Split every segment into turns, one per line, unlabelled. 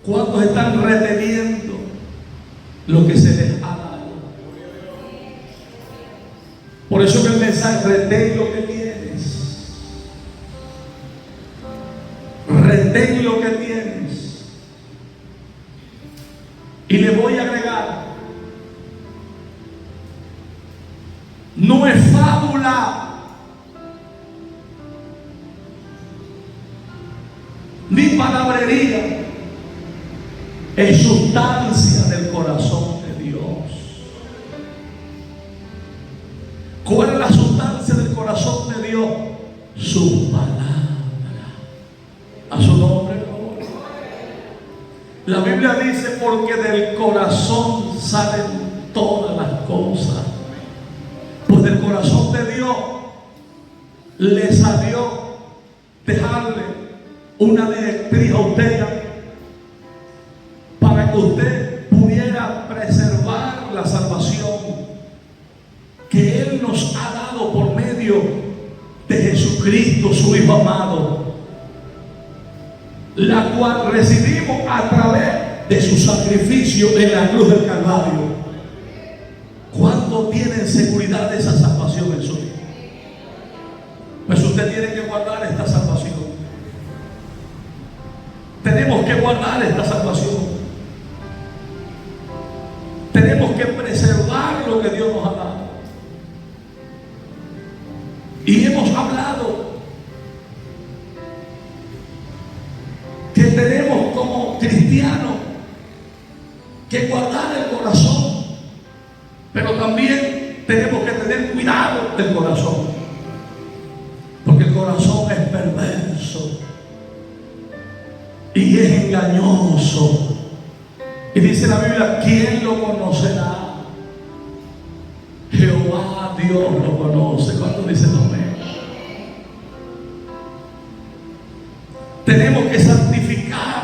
¿Cuántos están reteniendo lo que se les ha dado? Por eso que el mensaje: retén lo que tienes. Retén lo que tienes. Y le voy a agregar: no es fábula ni palabrería, es sustancia del corazón de Dios. ¿Cuál es la sustancia del corazón de Dios? Su palabra. A su nombre, gloria. La Biblia dice: porque del corazón salen todas las cosas. Pues del corazón de Dios le salió dejarle una directriz a usted para que usted pudiera preservar la salvación que Él nos ha dado por medio de Jesucristo, su Hijo amado, la cual recibimos a través de su sacrificio en la cruz del Calvario. ¿Cuánto tienen seguridad de esa salvación en su vida? Pues usted tiene que guardar esta salvación. Tenemos que guardar esta salvación. Tenemos que preservar lo que Dios nos ha dado. Y hemos hablado que tenemos como cristianos que guardar el corazón, pero también tenemos que tener cuidado del corazón, porque el corazón es perverso y es engañoso. Y dice la Biblia: ¿quién lo conocerá? Jehová Dios lo conoce. ¿Cuánto dicen amén? Tenemos que santificar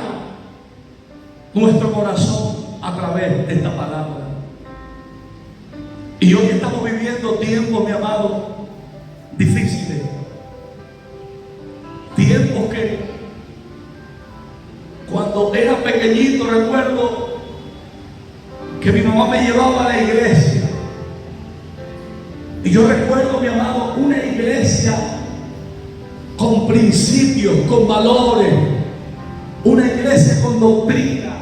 nuestro corazón a través de esta palabra. Y hoy estamos viviendo tiempos, mi amado, difíciles. Tiempos que cuando era pequeñito recuerdo que mi mamá me llevaba a la iglesia. Y yo recuerdo, mi amado, una iglesia con principios, con valores, una iglesia con doctrina.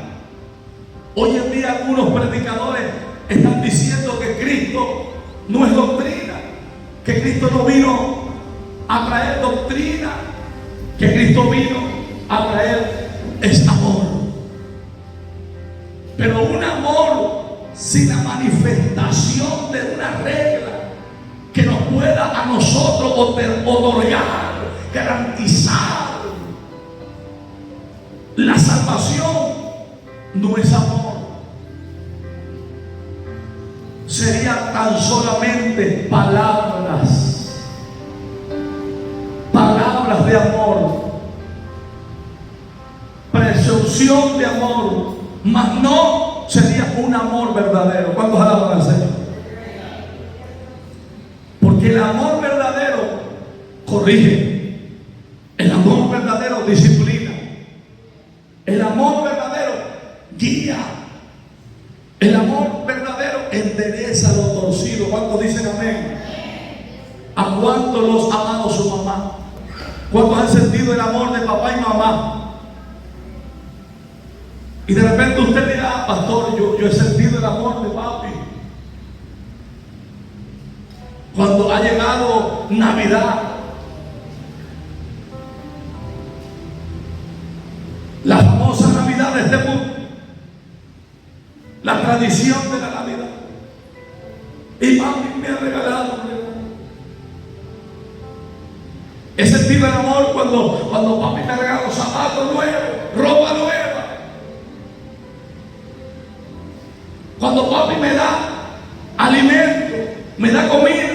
Hoy en día algunos predicadores están diciendo que Cristo no es doctrina, que Cristo no vino a traer doctrina, que Cristo vino a traer es amor. Pero un amor sin la manifestación de una regla que nos pueda a nosotros otorgar, garantizar la salvación, no es amor. Sería tan solamente palabras de amor, presunción de amor, mas no sería un amor verdadero. ¿Cuántos alaban al Señor? Porque el amor verdadero corrige, el amor verdadero disciplina, el amor verdadero guía, el amor verdadero endereza lo torcido. ¿Cuántos dicen amén? ¿A cuántos los ha amado su mamá? ¿Cuántos han sentido el amor de papá y mamá? Y de repente usted dirá: pastor, yo he sentido el amor de papi. Cuando ha llegado Navidad, la famosa Navidad de este mundo, la tradición de la Navidad, y papi me ha regalado un regalo. He sentido el amor cuando papi me ha regalado zapatos nuevos, ropa nueva. Cuando papi me da alimento, me da comida.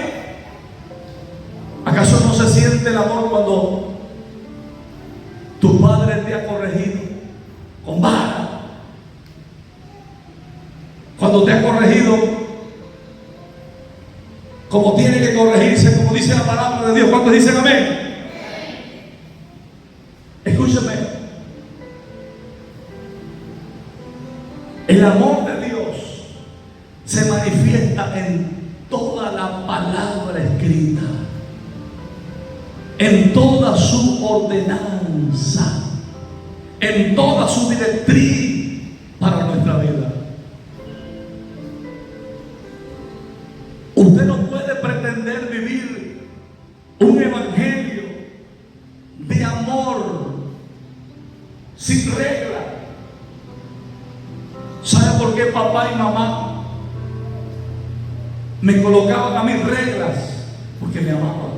¿Acaso no se siente el amor cuando tu padre te ha corregido con vara? Cuando te ha corregido como tiene que corregirse, como dice la palabra de Dios. ¿Cuántos dicen amén? Escúcheme. El amor de Dios se manifiesta en toda la palabra escrita, en toda su ordenanza, en toda su directriz para nuestra vida. Usted no puede pretender vivir un evangelio de amor sin regla. ¿Sabe por qué papá y mamá me colocaban a mis reglas? Porque me amaban.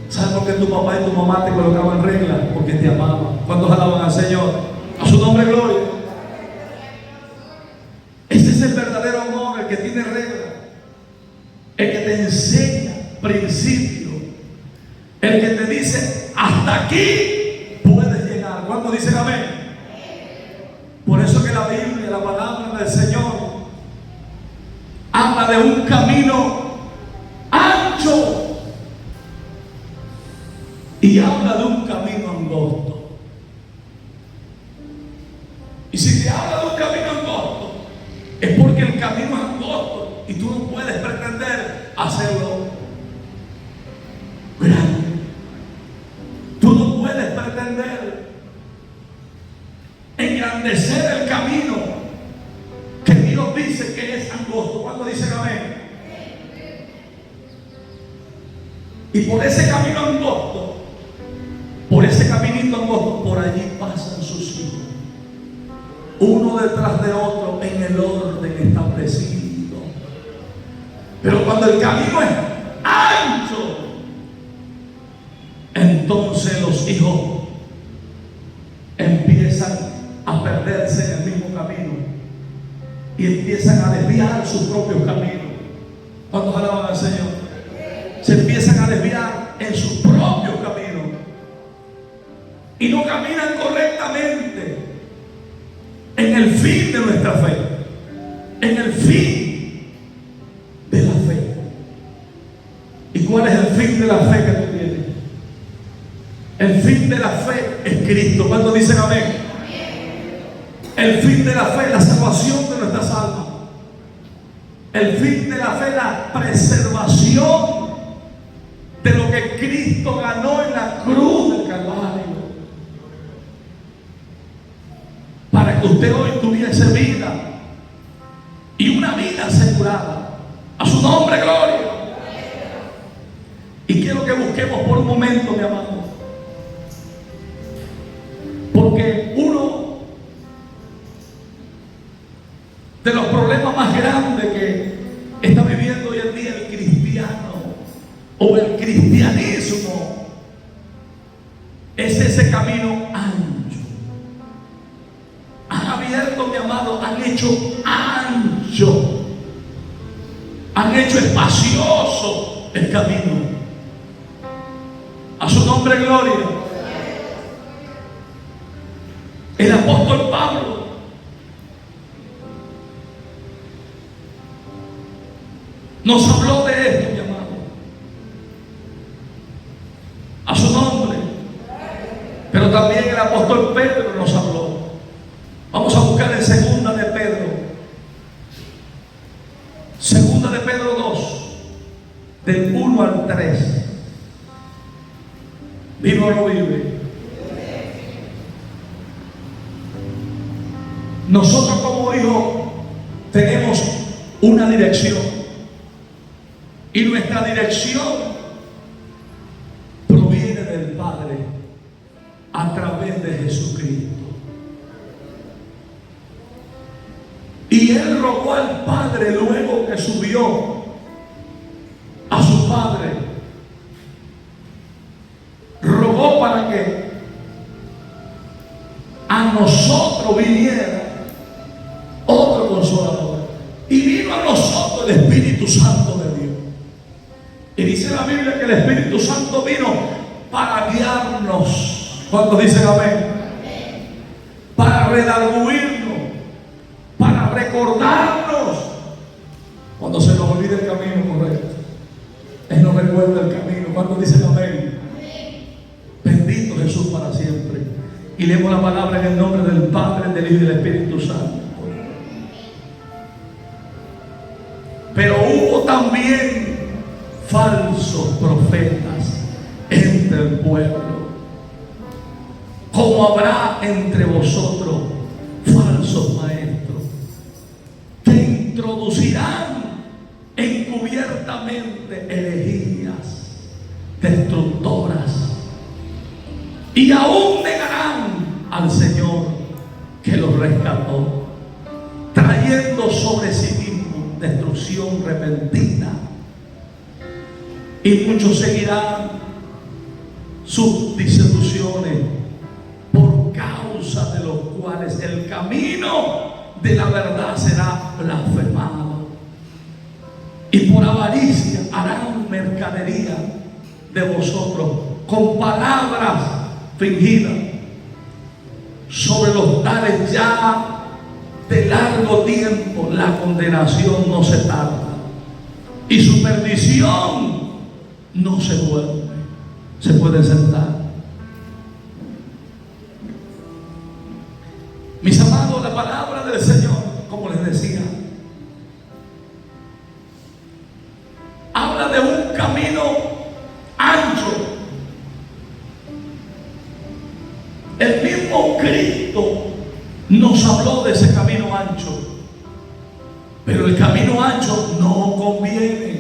¿Sabe por qué tu papá y tu mamá te colocaban reglas? Porque te amaban. ¿Cuántos alaban al Señor? A su nombre, gloria. Ese es el verdadero amor, el que tiene reglas, el que te enseña principios, el que te dice hasta aquí puedes llegar. ¿Cuántos dicen amén? Por eso que la Biblia, la palabra del Señor, habla de un camino ancho y habla de un camino angosto. Y si te habla de un camino angosto, es porque el camino es angosto y tú no puedes pretender hacerlo grande. Tú no puedes pretender engrandecer el camino que Dios dice que es angosto. ¿Cuándo dicen amén? Y por ese camino angosto, por ese caminito angosto, por allí pasan sus hijos, uno detrás de otro en el orden establecido. Pero cuando el camino es ancho, entonces los hijos empiezan a perderse en el mismo camino y empiezan a desviar sus propios caminos. ¿Cuántos alaban al Señor? Se empiezan a desviar en sus propios caminos y no caminan correctamente en el fin de nuestra fe, en el fin de la fe. ¿Y cuál es el fin de la fe que tú tienes? El fin de la fe es Cristo. ¿Cuántos dicen amén? El fin de la fe es la salvación de nuestras almas. El fin de la fe es la preservación de lo que Cristo ganó en la cruz del Calvario, para que usted hoy tuviese vida y una vida asegurada. A su nombre, gloria. Y quiero que busquemos por un momento, mi amado, porque uno de los problemas más grandes que está viviendo hoy en día el cristiano o el cristianismo es ese camino ancho. Han abierto, mi amado, han hecho ancho, han hecho espacioso el camino. A su nombre, gloria. El apóstol Pablo nos habló de esto, mi amado. A su nombre. Pero también el apóstol Pedro nos habló. Vamos a buscar en segunda de Pedro. Segunda de Pedro 2, del 1 al 3. ¿Vive o no vive? Nosotros como hijos tenemos una dirección, y nuestra dirección proviene del Padre a través de Jesucristo. Y Él rogó al Padre luego que subió a su Padre, rogó para que a nosotros viniera otro consolador, y vino a nosotros el Espíritu Santo de Dios. Y dice la Biblia que el Espíritu Santo vino para guiarnos. ¿Cuántos dicen amén? Para redarguirnos, para recordarnos cuando se nos olvide el camino correcto. Él nos recuerda el camino. ¿Cuántos dicen amén? Bendito Jesús para siempre. Y leemos la palabra en el nombre del Padre, del Hijo y del Espíritu Santo. también falsos profetas entre el pueblo, como habrá entre vosotros falsos maestros, que introducirán encubiertamente herejías destructoras, y aún negarán al Señor que los rescató, trayendo sobre sí mismo destrucción repentina. Y muchos seguirán sus disoluciones, por causa de los cuales el camino de la verdad será blasfemado, y por avaricia harán mercadería de vosotros con palabras fingidas. Sobre los tales ya de largo tiempo la condenación no se tarda, y su perdición no se duerme. Se puede sentar. Mis amados, la palabra del Señor, como les decía, habla de un camino ancho. El mismo Cristo nos habló de ese camino ancho, pero el camino ancho no conviene.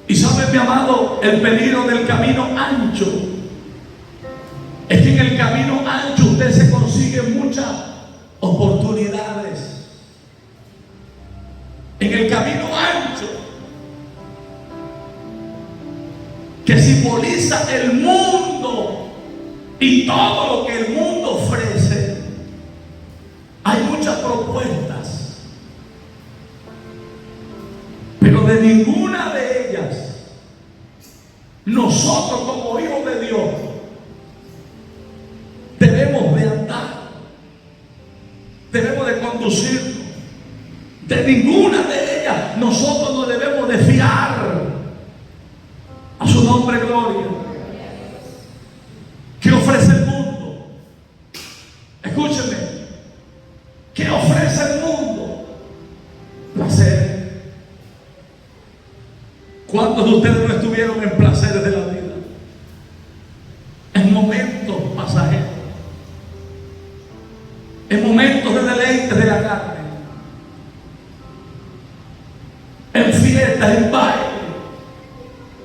Y sabe, mi amado, el peligro del camino ancho es que en el camino ancho usted se consigue muchas oportunidades. En el camino ancho, que simboliza el mundo y todo lo que el mundo ofrece, hay muchas propuestas, pero de ninguna de ellas nosotros, como hijos de Dios, debemos de andar, debemos de conducir. De ninguna de ellas nosotros nos debemos de fiar. A su nombre, gloria. ¿Qué ofrece el mundo? Escúcheme. ¿Qué ofrece el mundo? Placer. ¿Cuántos de ustedes no estuvieron en placeres de la vida? En momentos pasajeros, en momentos de deleites de la carne, en fiestas, en baile,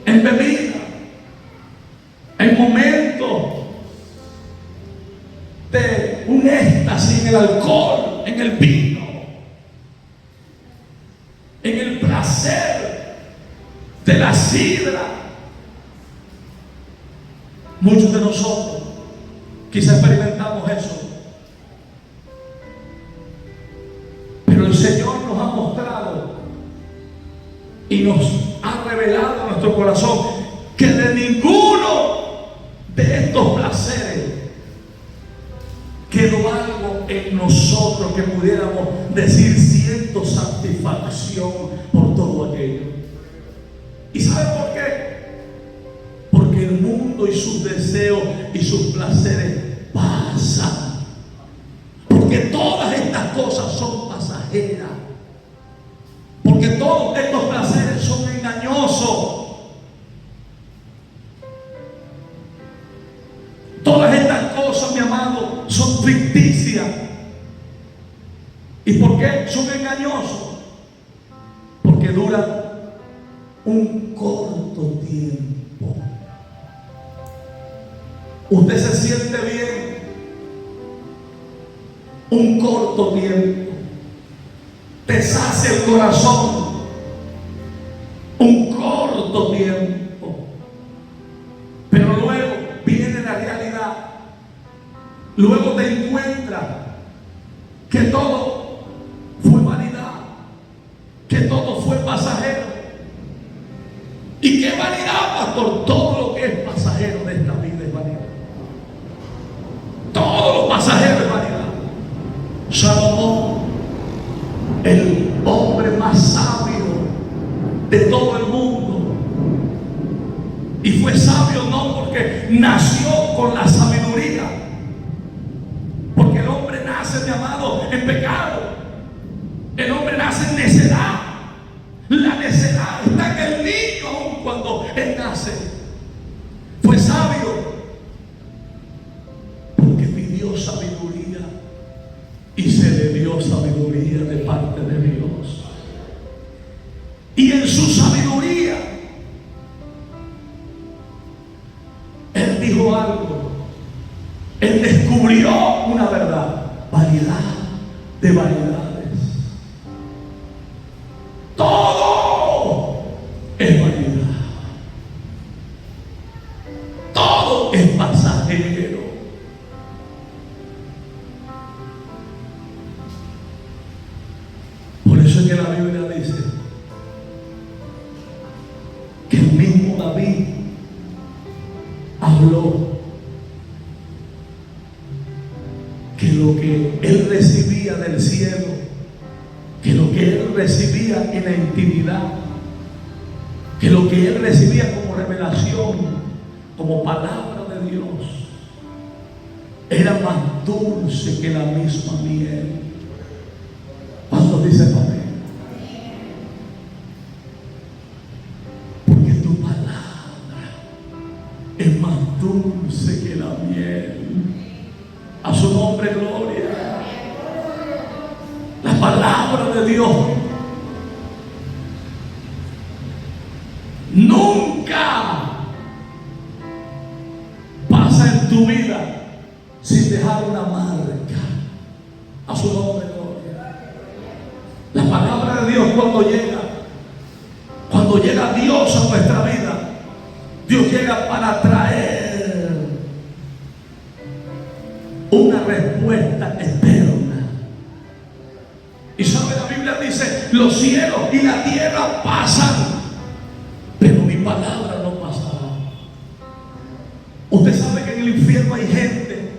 en bebida, en momentos de un éxtasis en el alcohol, en el vino, en el placer de la sidra. Muchos de nosotros quizá experimentamos eso, pero el Señor nos ha mostrado y nos ha revelado a nuestro corazón que de ninguno de estos placeres quedó algo en nosotros que pudiéramos decir siento satisfacción por todo aquello. ¿Y sabe por qué? Porque el mundo y sus deseos y sus placeres pasan. Porque todas estas cosas son pasajeras. Porque todos estos placeres son engañosos. Todas estas cosas, mi amado, son ficticias. ¿Y por qué son engañosos? Porque duran un corto tiempo. Usted se siente bien un corto tiempo, te sacia el corazón un corto tiempo, pero luego viene la realidad. Luego te encuentras que todo fue vanidad, que todo fue pasajero. ¿Y qué vanidad, pastor? Todo lo que es pasajero de esta vida es vanidad. Todo lo pasajero es vanidad. Salomón, el hombre más sabio de todo el mundo, y fue sabio no porque nació con la sabiduría, porque el hombre nace, mi amado, en pecado. El hombre nace en necedad. y se le dio sabiduría de parte de Dios. Y en su sabiduría, él dijo algo. Él descubrió una verdad. Variedad de variedades. Todo es variedad. Todo es pasajero. Por eso es que la Biblia dice que el mismo David habló que lo que él recibía del cielo, que lo que él recibía en la intimidad, que lo que él recibía como revelación, como palabra de Dios, era más dulce que la misma miel. ¿Cuántos dicen amén? Porque tu palabra es más dulce que la miel. A su nombre, gloria. La palabra de Dios nunca pasa en tu vida sin dejar una marca. A su nombre, gloria. La palabra de Dios cuando llega Dios a nuestra vida, Dios llega para traer una respuesta eterna. Y sabe, la Biblia dice: los cielos y la tierra pasan, pero mi palabra no pasará. Usted sabe que en el infierno hay gente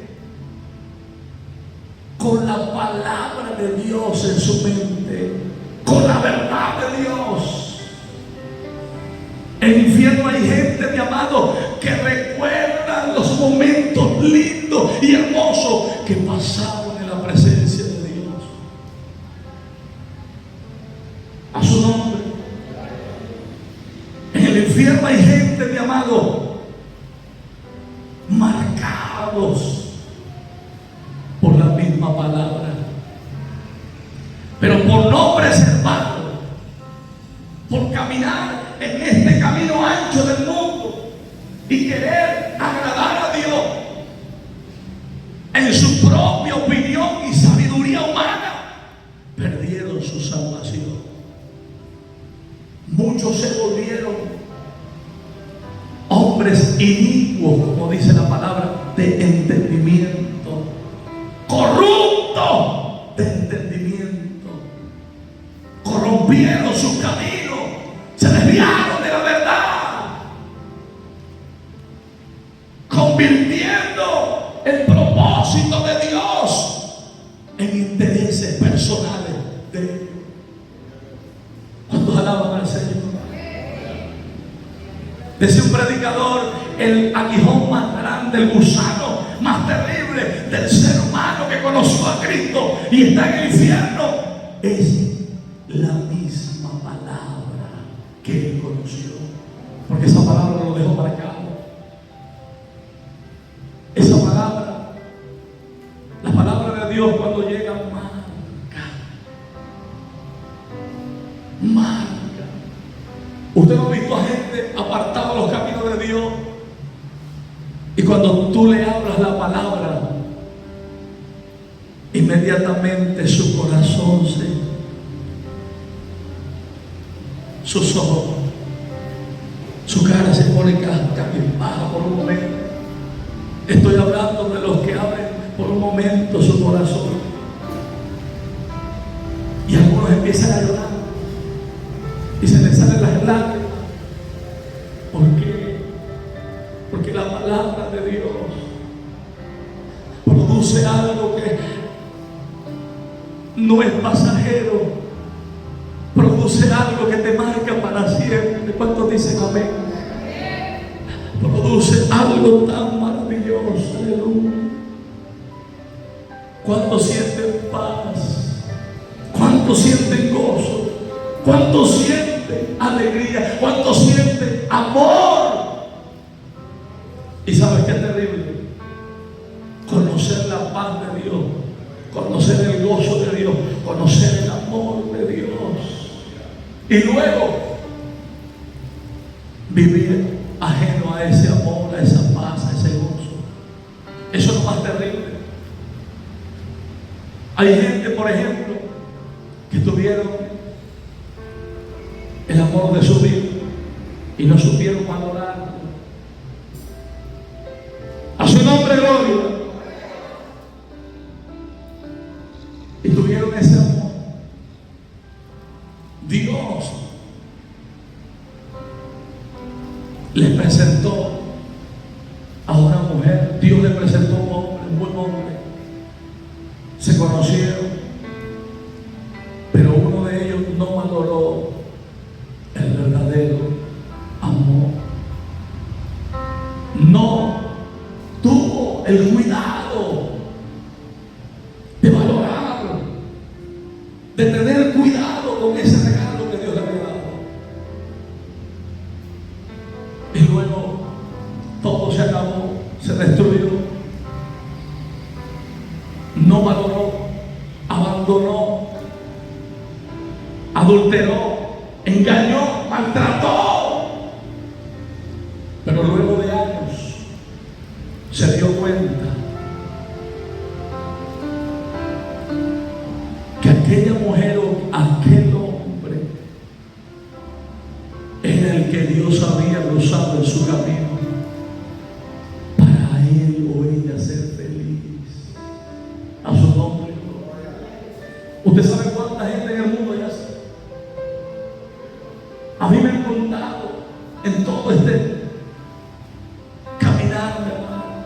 con la palabra de Dios en su mente, con la verdad de Dios. En el infierno hay gente, mi amado, que recuerda los momentos lindos y hermosos que pasaron en la presencia de Dios. A su nombre. En el infierno hay gente, mi amado, marcados por la misma palabra, pero por no preservarlo, por caminar en este camino ancho del mundo y querer agradar a Dios en su propia opinión y sabiduría humana, perdieron su salvación. Muchos se volvieron hombres inicuos, como dice la palabra, de entendimiento, corruptos de entendimiento, corrompieron su camino, se desviaron de la verdad, convirtiendo el propósito de Dios en intereses personales de ellos. ¿Cuántos alaban al Señor? Decía un predicador: el aguijón más grande, el gusano más terrible del ser humano que conoció a Cristo y está en el infierno es la misma palabra que él conoció, porque esa palabra lo dejó marcado. Esa palabra, la palabra de Dios, cuando llega, marca. Usted no ha visto a gente apartada de los caminos de Dios, y cuando tú le hablas la palabra, inmediatamente su corazón sus ojos, su cara se pone cabizbaja por un momento. Estoy hablando de los que abren por un momento su corazón, y algunos empiezan a llorar y se les salen las lágrimas. ¿Por qué? Porque la palabra de Dios produce algo que no es pasajero, produce algo que te marca para siempre. ¿Cuántos dicen amén? Produce algo tan maravilloso. Aleluya. ¿Cuántos sienten paz? ¿Cuántos sienten gozo? ¿Cuántos sienten alegría? ¿Cuántos sienten amor? ¿Y sabes qué es terrible? Conocer la paz de Dios conocer el gozo de Dios, conocer el amor de Dios. Y luego vivir ajeno a ese amor, a esa paz, a ese gozo. Eso es lo más terrible. Hay gente, por ejemplo, que tuvieron el amor de su vida y no supieron valorarlo. A su nombre, gloria. Y tuvieron ese amor. Dios les presentó a una mujer, Dios le presentó a un hombre, un buen hombre. Se conocieron, pero uno de ellos no valoró el verdadero amor. No tuvo el cuidado de valorarlo, de tener cuidado con ese regalo que Dios le había dado. Y luego todo se acabó, se destruyó. No valoró, abandonó, adulteró, engañó, maltrató. Pero luego de años se dio cuenta que aquella mujer o aquel hombre era el que Dios había usado en su camino para él o ella ser feliz. A su nombre. ¿Usted sabe cuánta gente en el mundo ya hace? A mí me han contado en todo este caminar, hermano.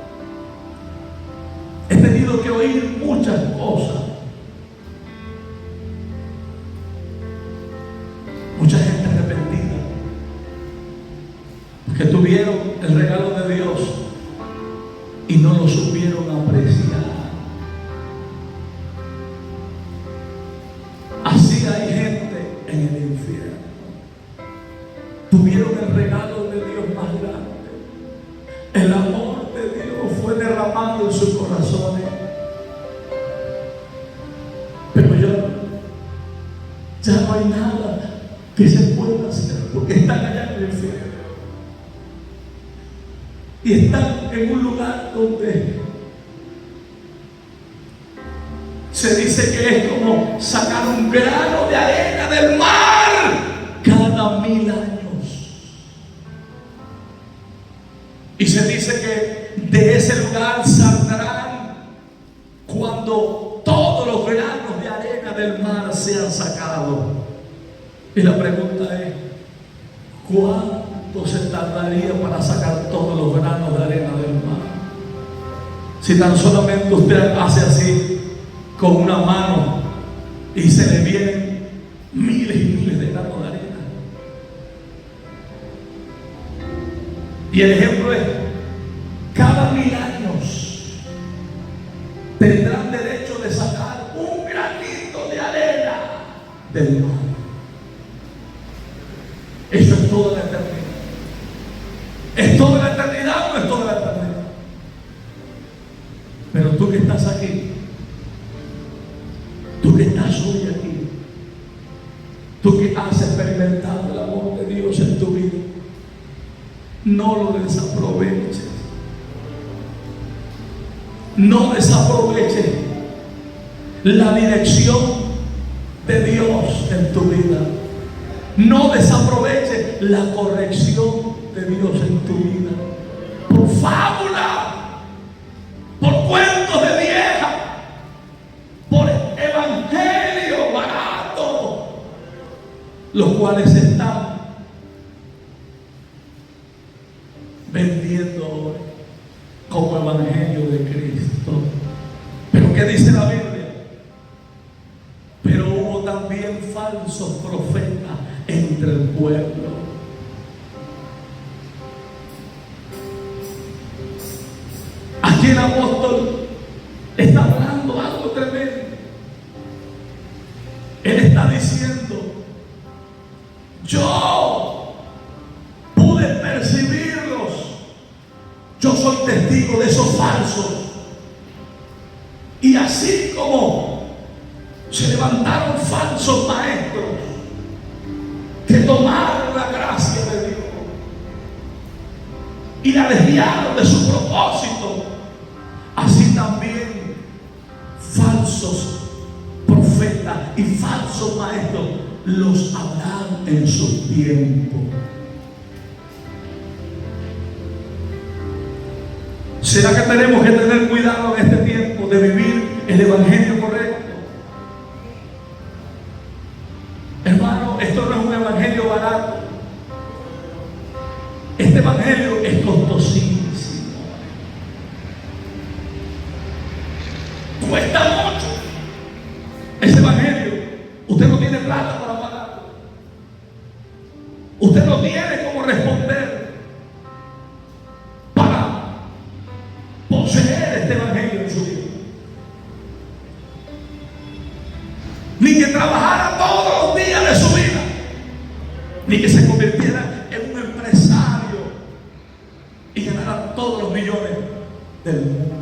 He tenido que oír muchas cosas. Mucha gente arrepentida porque tuvieron el regalo de Dios y no lo supieron apreciar. Así hay gente en el infierno. Tuvieron el regalo de Dios más grande. El amor de Dios fue derramado en sus corazones. Pero ya no hay nada que se pueda hacer porque están allá en el infierno. Y están en un lugar donde se dice que es como sacar un grano de arena del mar cada 1000 años. Y se dice que de ese lugar saldrán cuando todos los granos de arena del mar sean sacados. Y la pregunta es, ¿cuánto se tardaría para sacar todos los granos de arena del mar? Si tan solamente usted hace así con una mano y se le vienen miles y miles de granos de arena. Y el ejemplo es, cada 1000 años tendrán derecho de sacar un granito de arena del mar. Eso es toda la eternidad. ¿Es toda la eternidad o no es toda la eternidad? Pero tú que estás aquí, tú que estás hoy aquí, tú que has experimentado el amor de Dios en tu vida, no lo desaproveches. No desaproveches la dirección de Dios en tu vida. No desaproveches la corrección de Dios en tu vida. Por fábula, por cuentos de vieja, por evangelio barato, los cuales están vendiendo hoy como evangelio de Cristo. Pero ¿qué dice la Biblia? Pero hubo también falsos profetas entre el pueblo. Aquí el apóstol está hablando algo tremendo. Él está diciendo, yo pude percibirlos, yo soy testigo de esos falsos, y así como Se levantaron falsos maestros que tomaron la gracia de Dios y la desviaron de su propósito. Así también falsos profetas y falsos maestros los habrán en su tiempo. ¿Será que tenemos que tener cuidado en este tiempo de vivir el evangelio correcto? Hermano, esto no es un evangelio barato. Este evangelio es costosísimo. Cuesta mucho. Ese evangelio, usted no tiene plata para pagarlo. Usted no tiene cómo responder para poseer este evangelio en su vida. Ni que trabajara todos los días de su vida, ni que se convirtiera en un empresario y ganara todos los millones del mundo.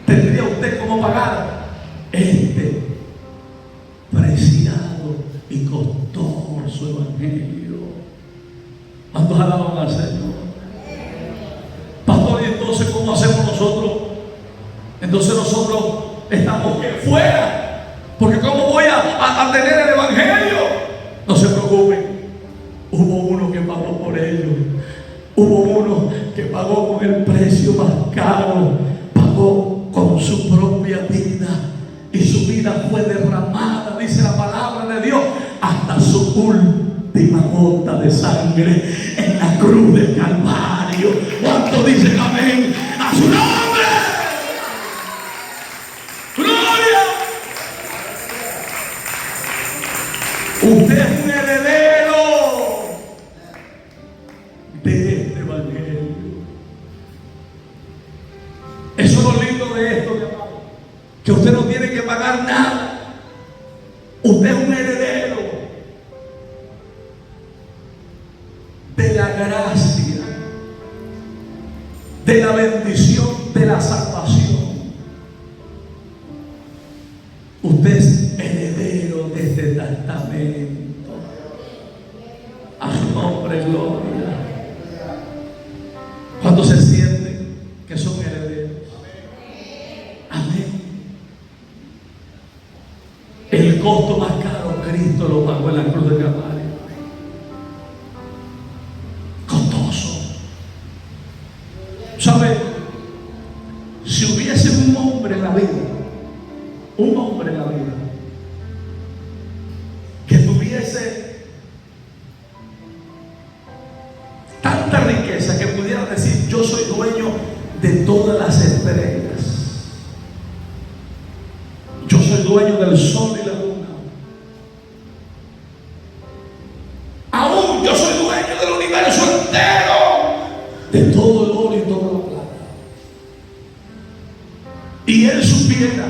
¿Tendría usted cómo pagar este preciado y costoso evangelio? ¿Cuántos alaban al Señor? Pastor, ¿y entonces cómo hacemos nosotros? Entonces nosotros estamos que fuera. Porque ¿cómo voy a tener el evangelio? No se preocupen. Hubo uno que pagó por ello. Hubo uno que pagó con el precio más caro. Pagó con su propia vida. Y su vida fue derramada, dice la palabra de Dios, hasta su última gota de sangre en la cruz del Calvario. ¿Cuántos dicen amén a su nombre? Usted es un heredero de este evangelio. Eso es lo lindo de esto, mi amado, que usted no tiene que pagar nada. Usted es un heredero de la gracia, de la bendición, de la salvación. Usted es heredero de este testamento. A su nombre, gloria. Cuando se sienten que son herederos. Amén. El costo más caro Cristo lo pagó en la cruz de Calvario. Costoso. ¿Sabe? Si hubiese un hombre en la vida, un hombre en la vida que tuviese tanta riqueza que pudiera decir: yo soy dueño de todas las estrellas, yo soy dueño del sol y la luna, aún yo soy dueño del universo entero, de todo el oro y toda la plata, y él supiera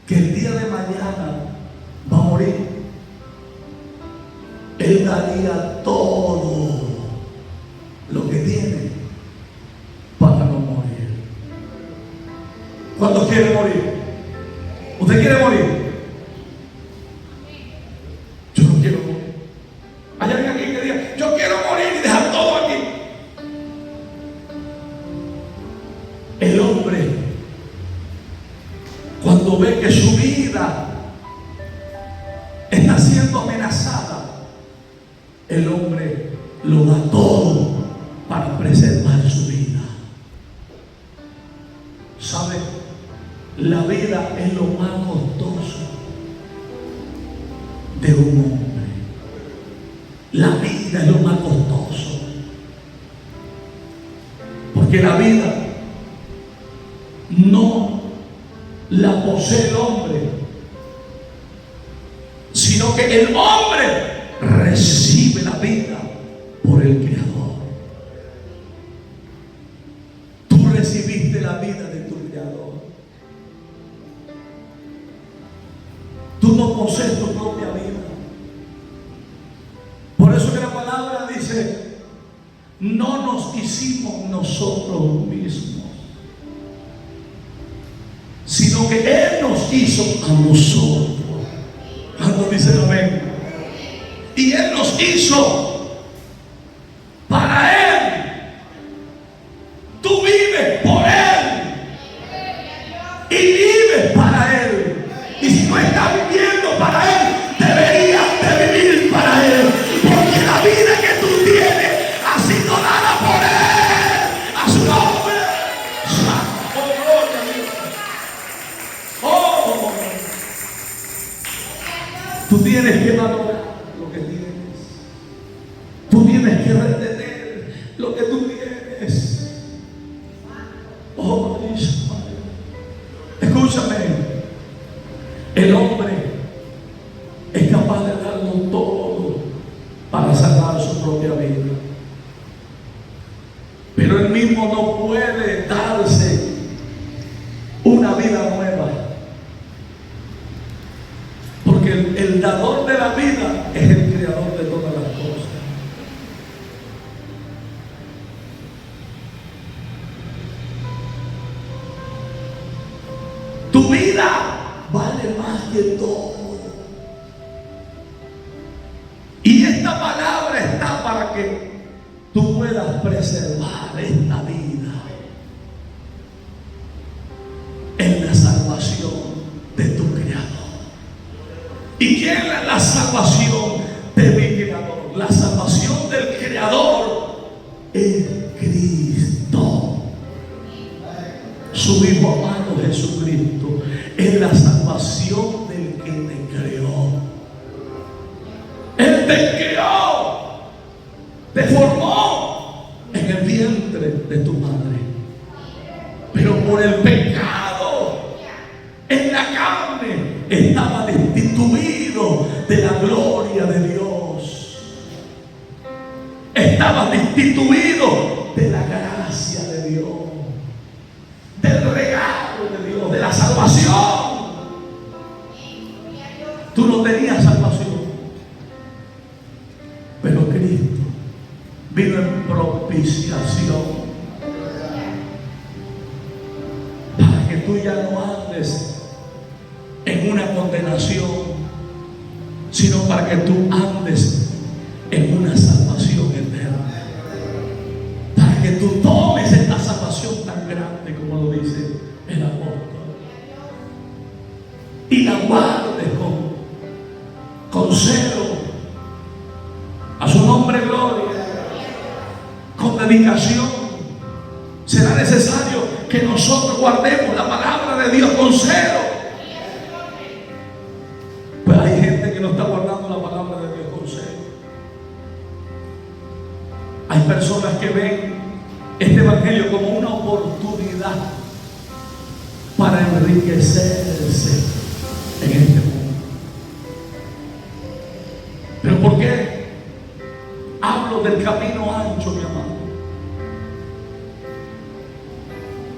que el día de mañana va a morir, él daría todo lo que tiene para no morir. ¿Cuántos quieren morir? ¿Usted quiere morir? Yo no quiero morir. Hay alguien aquí que diga: yo quiero morir y dejar todo aquí. El hombre, cuando ve que su vida está siendo amenazada, el hombre lo da todo para preservar su vida. ¿Sabe? La vida es lo más costoso de un hombre. La vida es lo más costoso. Porque la vida no la posee el hombre, sino que el hombre recibe la vida por el Creador. Tú recibiste la vida de tu Creador. Tú no posees tu propia vida. Por eso que la palabra dice: no nos hicimos nosotros mismos, sino sino que Él nos hizo a nosotros. Cuando dicen amén. Y Él nos hizo para Él. Tú vives por Él y vives para Él. Y si no estás viviendo para Él, deberías de vivir para Él, porque la vida que tú tienes ha sido dada por Él. A su nombre. Oh, gloria a Dios. Oh, tú tienes que valorar lo que tienes. Tú tienes que retener lo que tú tienes. Oh, escúchame. El hombre es capaz de darlo todo para salvar su propia vida, pero él mismo no puede darse una vida nueva, porque el dador de la vida es el creador de todas las cosas. Tu vida vale más que todo. Y esta palabra está para que tú puedas preservar esta vida en la salvación de tu Creador. ¿Y quién es la salvación de mi Creador? La salvación del Creador es Cristo, su Hijo amado Jesucristo. Es la salvación del que te creó. Él te creó, te formó en el vientre de tu madre, pero por el pecado en la carne estaba destituido de la gloria de Dios, estaba destituido de la gracia de Dios, del regalo de Dios, de la salvación. Tú no tenías salvación, pero Cristo vino en propiciación para que tú ya no andes en una condenación, sino para que tú andes en una salvación eterna, para que tú tomes esta salvación tan grande como lo dice el apóstol y la guardes con celo. A su nombre gloria, con dedicación. Será necesario que nosotros guardemos la palabra de Dios con celo. Pues hay gente que no está guardando la palabra de Dios con celo. Hay personas que ven este evangelio como una oportunidad para enriquecerse en este mundo. ¿Pero por qué? Hablo del camino ancho, mi amado.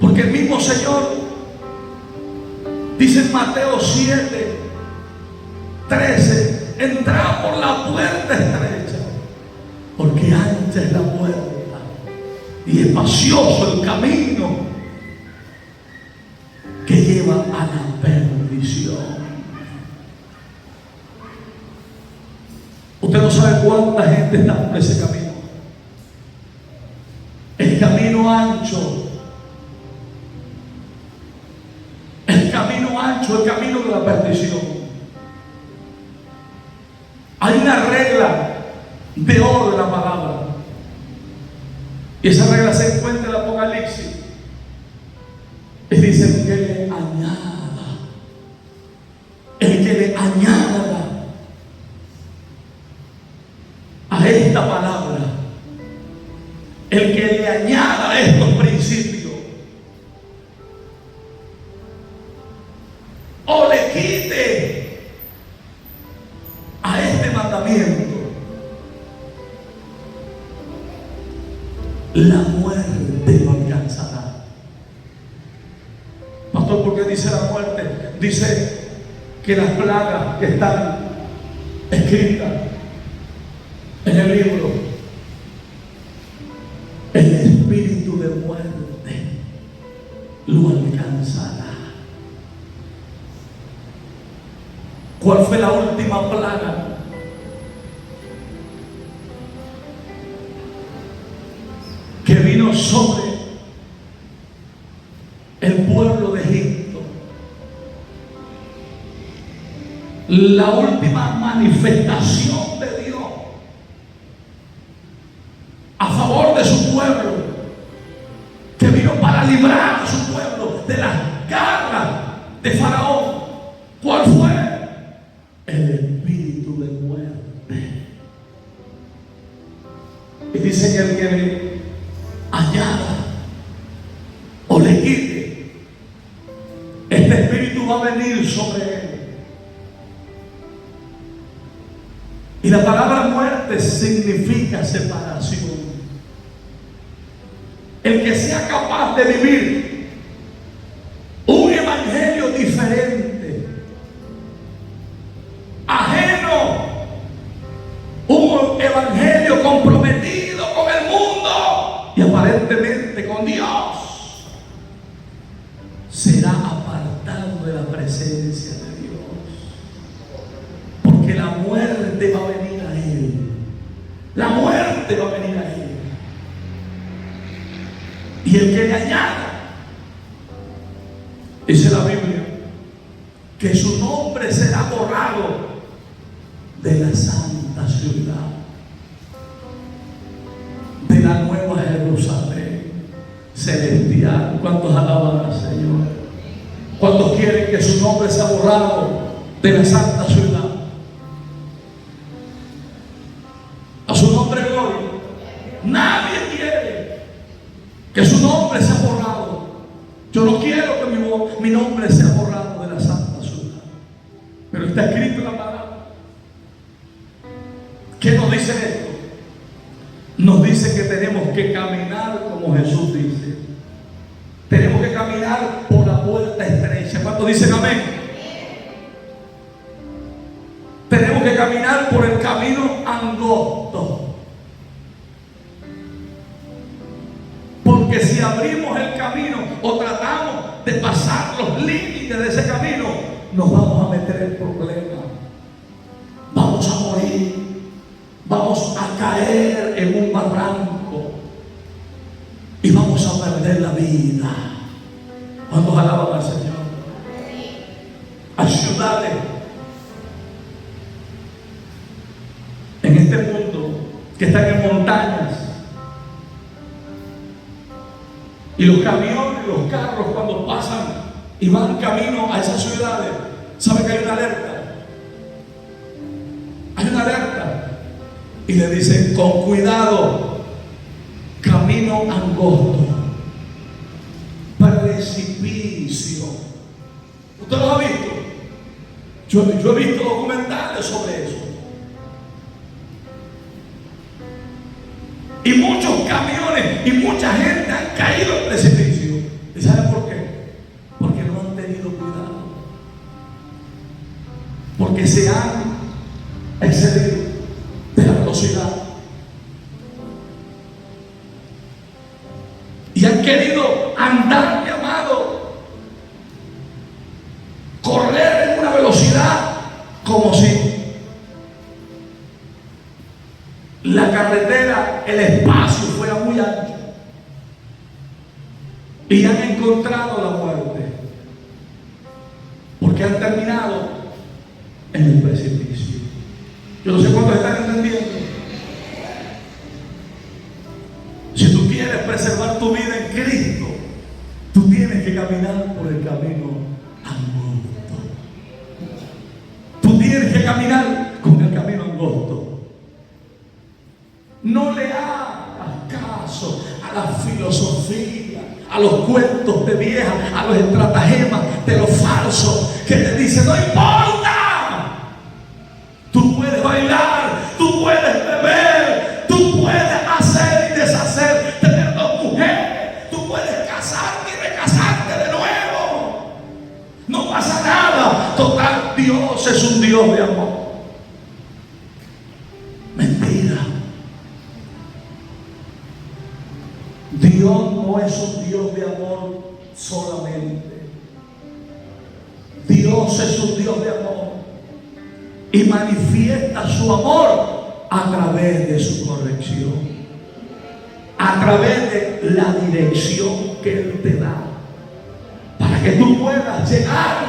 Porque el mismo Señor dice en Mateo 7, 13: entrad por la puerta estrecha, porque ancha es la puerta y espacioso el camino que lleva a la perdición. Usted no sabe cuánta gente está por ese camino. El camino ancho. El camino ancho, el camino de la perdición. Hay una regla de oro en la palabra. Y esa regla se encuentra en el Apocalipsis. Y dice que le añada. El que le añada a esta palabra, el que le añada estos principios o le quite a este mandamiento, la muerte lo alcanzará. Pastor, ¿por qué dice la muerte? Dice que las plagas que están escritas en el libro, el espíritu de muerte lo alcanzará. ¿Cuál fue la última plaga? Que vino sobre el pueblo de Egipto. La última manifestación de Dios a favor de su pueblo, que vino para librar a su pueblo de las garras de Faraón. ¿Cuál fue? El espíritu de muerte. Y dice que el que le añada o le quite, este espíritu va a venir sobre él. Y la palabra muerte significa separación. El que sea capaz de vivir un evangelio diferente, ajeno, un evangelio comprometido con el mundo y aparentemente con Dios, será apartado de la presencia de Dios, porque la muerte va a venir a él. La muerte va a venir a él. Y el que le añada, dice la Biblia, que su nombre será borrado de la santa ciudad, de la nueva Jerusalén celestial. ¿Cuántos alaban al Señor? ¿Cuántos quieren que su nombre sea borrado de la santa ciudad? A su nombre gloria. Nadie quiere que su nombre sea borrado. Yo no quiero que mi nombre sea borrado de la santa ciudad. Pero está escrito en la palabra. ¿Qué nos dice esto? Nos dice que tenemos que caminar como Jesús dice. Tenemos que caminar por la puerta estrecha. ¿Cuántos dicen amén? Tenemos que caminar por el camino angosto. Porque si abrimos el camino o tratamos de pasar los límites de ese camino, nos vamos a meter en problemas. Vamos a morir. Vamos a caer en un barranco. Y vamos a perder la vida. ¿Cuántos alaban al Señor? Hay ciudades en este mundo que están en montañas. Y los camiones, los carros, cuando pasan y van camino a esas ciudades, ¿saben que hay una alerta? Hay una alerta. Y le dicen, con cuidado, camino angosto, precipicio. ¿Usted lo ha visto? Yo he visto documentales sobre eso. Y muchos camiones y mucha gente han caído en precipicio. ¿Y saben por qué? Porque no han tenido cuidado. Porque se han excedido de la velocidad. Y han querido andar, mi amado, correr en una velocidad como si la carretera, el espacio fuera muy ancho. Y han encontrado la muerte. Porque han terminado en el precipicio. Yo no sé cuántos están entendiendo. Si tú quieres preservar tu vida en Cristo, tú tienes que caminar por el camino angosto. Tú tienes que caminar con el camino angosto. No le hagas caso a la filosofía, a los cuentos de vieja, a los estratagemas de los falsos que te dicen, no importa. Tú puedes bailar, tú puedes beber, tú puedes hacer y deshacer, tener dos mujeres, tú puedes casarte y recasarte de nuevo. No pasa nada. Total, Dios es un Dios de amor. Mentira. Dios no es un Dios de amor solamente. Dios es un Dios de amor. y manifiesta su amor a través de su corrección, a través de la dirección que Él te da, para que tú puedas llegar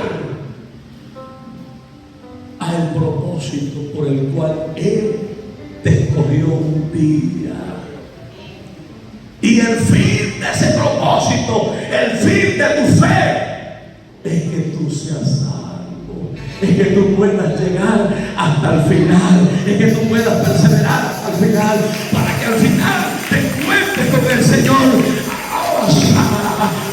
al propósito por el cual Él te escogió un día. Y el fin de ese propósito, el fin de tu fe, es que tú seas salvo, es que tú puedas llegar hasta el final, es que tú puedas perseverar hasta el final, para que al final te encuentres con el Señor.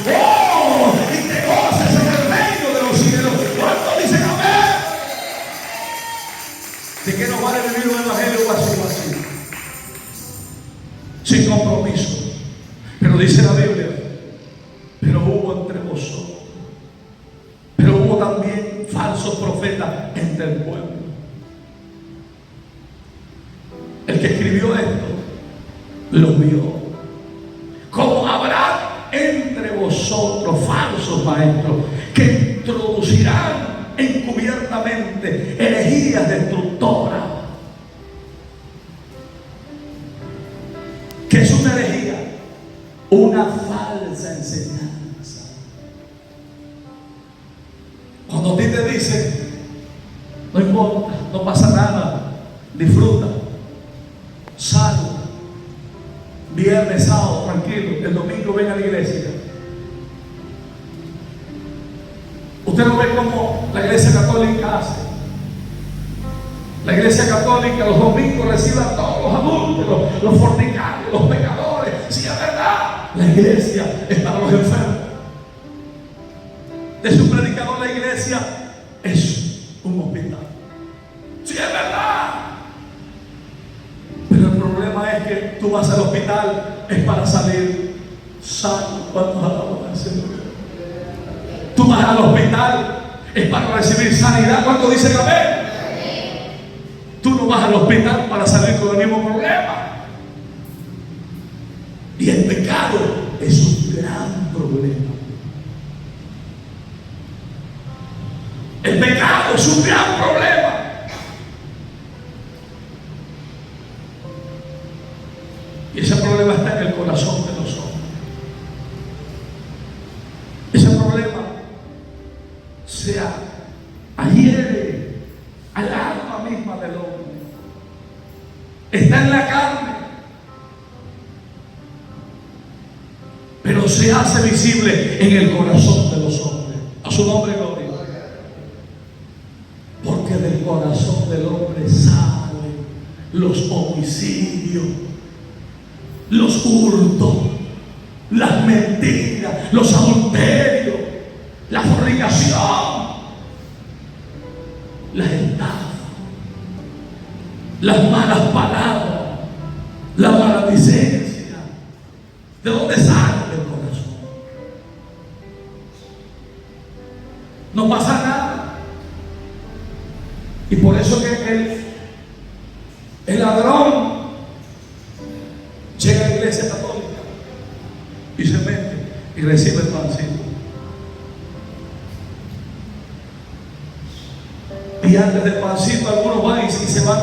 ¡Oh! Y te goces en el reino de los cielos. ¿Cuántos dicen amén? ¿De qué nos vale vivir un evangelio vacío? Sin compromiso. Pero dice la Biblia, pero hubo entre vosotros, pero hubo también falsos profetas entre el pueblo. El que escribió esto lo vio. Como habrá entre vosotros falsos maestros que introducirán encubiertamente herejías destructoras. ¿Qué es una herejía? Una falsa enseñanza. Cuando a ti te dicen, no importa, no pasa nada, disfruta, salvo, viernes, sábado, tranquilo, el domingo ven a la iglesia. Usted no ve cómo la iglesia católica hace. La iglesia católica los domingos recibe a todos los adúlteros, los fornicarios, los pecadores. Si es verdad, la iglesia es para los enfermos. De su predicador, la iglesia es un hospital. Si es verdad. Pero el problema es que tú vas al hospital es para salir sano. ¿Cuántos alaban al Señor? Tú vas al hospital es para recibir sanidad. ¿Cuántos dicen amén? Tú no vas al hospital para salir con el mismo problema. Y el pecado es un gran problema. El pecado es un gran problema. Y ese problema está en el corazón de los hombres. Ese problema se adhiere al alma misma del hombre. Está en la carne, pero se hace visible en el corazón de los hombres. A su nombre, gloria. Porque del corazón del hombre salen los homicidios, los hurtos, las mentiras, los adulterios, la fornicación, las estafas, las malas palabras, la maledicencia. ¿De dónde sale? Del corazón. No pasa nada. Y por eso que el ladrón llega a la iglesia católica y se mete y recibe el pancito. Y antes del pancito algunos van y se van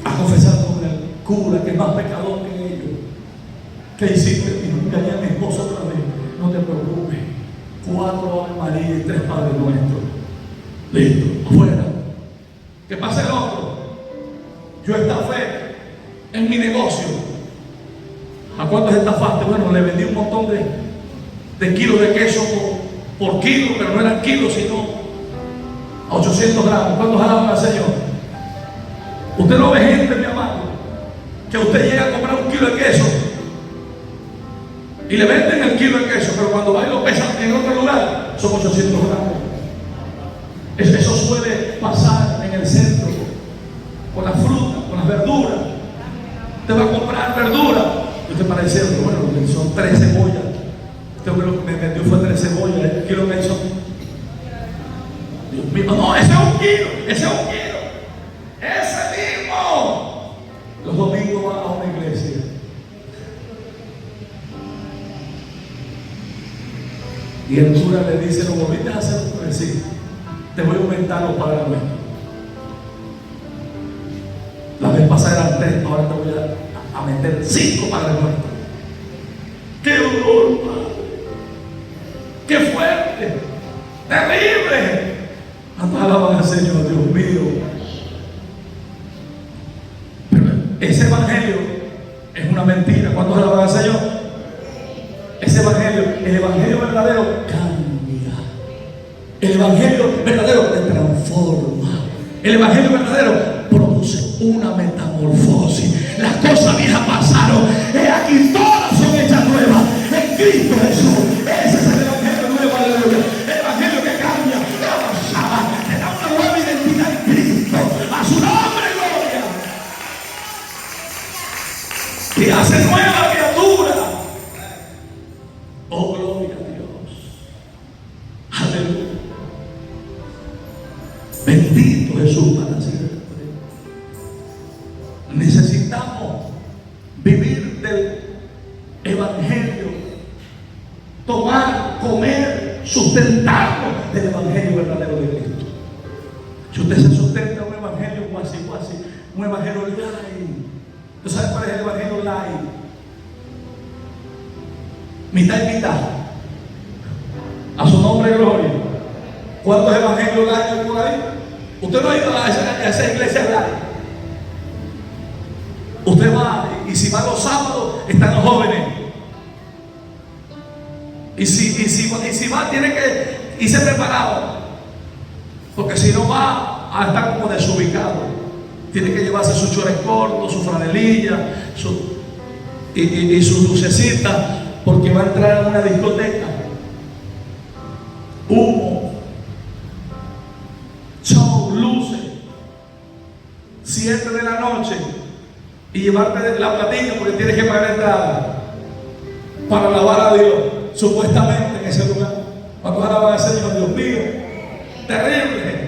a confesar con el cura, que es más pecador que ellos. ¿Qué hiciste? Y engañé a mi esposa otra vez. No te preocupes. 4 Ave María y 3 Padre Nuestro. Listo, afuera. ¿Qué pasa el otro? Yo estafé en mi negocio. ¿A cuántos estafaste? Bueno, le vendí un montón de kilos de queso por kilo, pero no eran kilos, sino a 800 gramos. ¿Cuántos alaban al Señor? Usted no ve gente, mi amado, que usted llega a comprar un kilo de queso y le venden el kilo de queso, pero cuando va y lo pesan en otro lugar, son 800 gramos. Eso suele pasar en el centro, con las frutas, con las verduras. Usted va a comprar verduras, y usted para decirlo, bueno, son 3 cebollas. Usted lo que me vendió fue 3 cebollas, el kilo que hizo. Dios mío, no, ese es un kilo, ese es un kilo. Ese mismo. Los domingos van a una iglesia. Y el cura le dice, ¿lo volviste a hacer? Pues sí. te voy a aumentar los padres nuestros. La vez pasada eran 3, ahora te voy a meter 5 padres nuestros. ¡Qué dolor, Padre! ¡Qué fuerte! ¡Terrible! Alaban al Señor, Dios mío. Pero ese evangelio es una mentira. ¿Cuántos alaban al Señor? Ese evangelio, el evangelio verdadero cambia. El evangelio verdadero te transforma. El evangelio verdadero produce una metamorfosis. Las cosas viejas pasaron, he aquí todas son hechas nuevas en Cristo Jesús. Ese es el evangelio nuevo, aleluya. El evangelio que cambia, te da una nueva identidad en Cristo. A su nombre, gloria. Te hace nueva criatura. Oh, gloria a Dios. Aleluya. Bendito Jesús para siempre. Necesitamos vivir del evangelio, tomar, comer, sustentarnos del evangelio verdadero de Cristo. Si usted se sustenta un evangelio cuasi, un evangelio light, ¿usted sabe cuál es el evangelio light? Mitad y mitad. A su nombre, gloria. ¿Cuántos evangelios light hay por ahí? Usted no ha ido a esa iglesia light. Usted va, y si va los sábados, están los jóvenes. Y si va, tiene que irse preparado. Porque si no va a estar como desubicado. Tiene que llevarse su chores corto, su franelilla, y su lucecita, porque va a entrar en una discoteca. Humo, show, luces, 7 de la noche. Y llevarte la platica porque tienes que pagar entrada para alabar a Dios, supuestamente en ese lugar. Cuando alaban al Señor, Dios mío, terrible.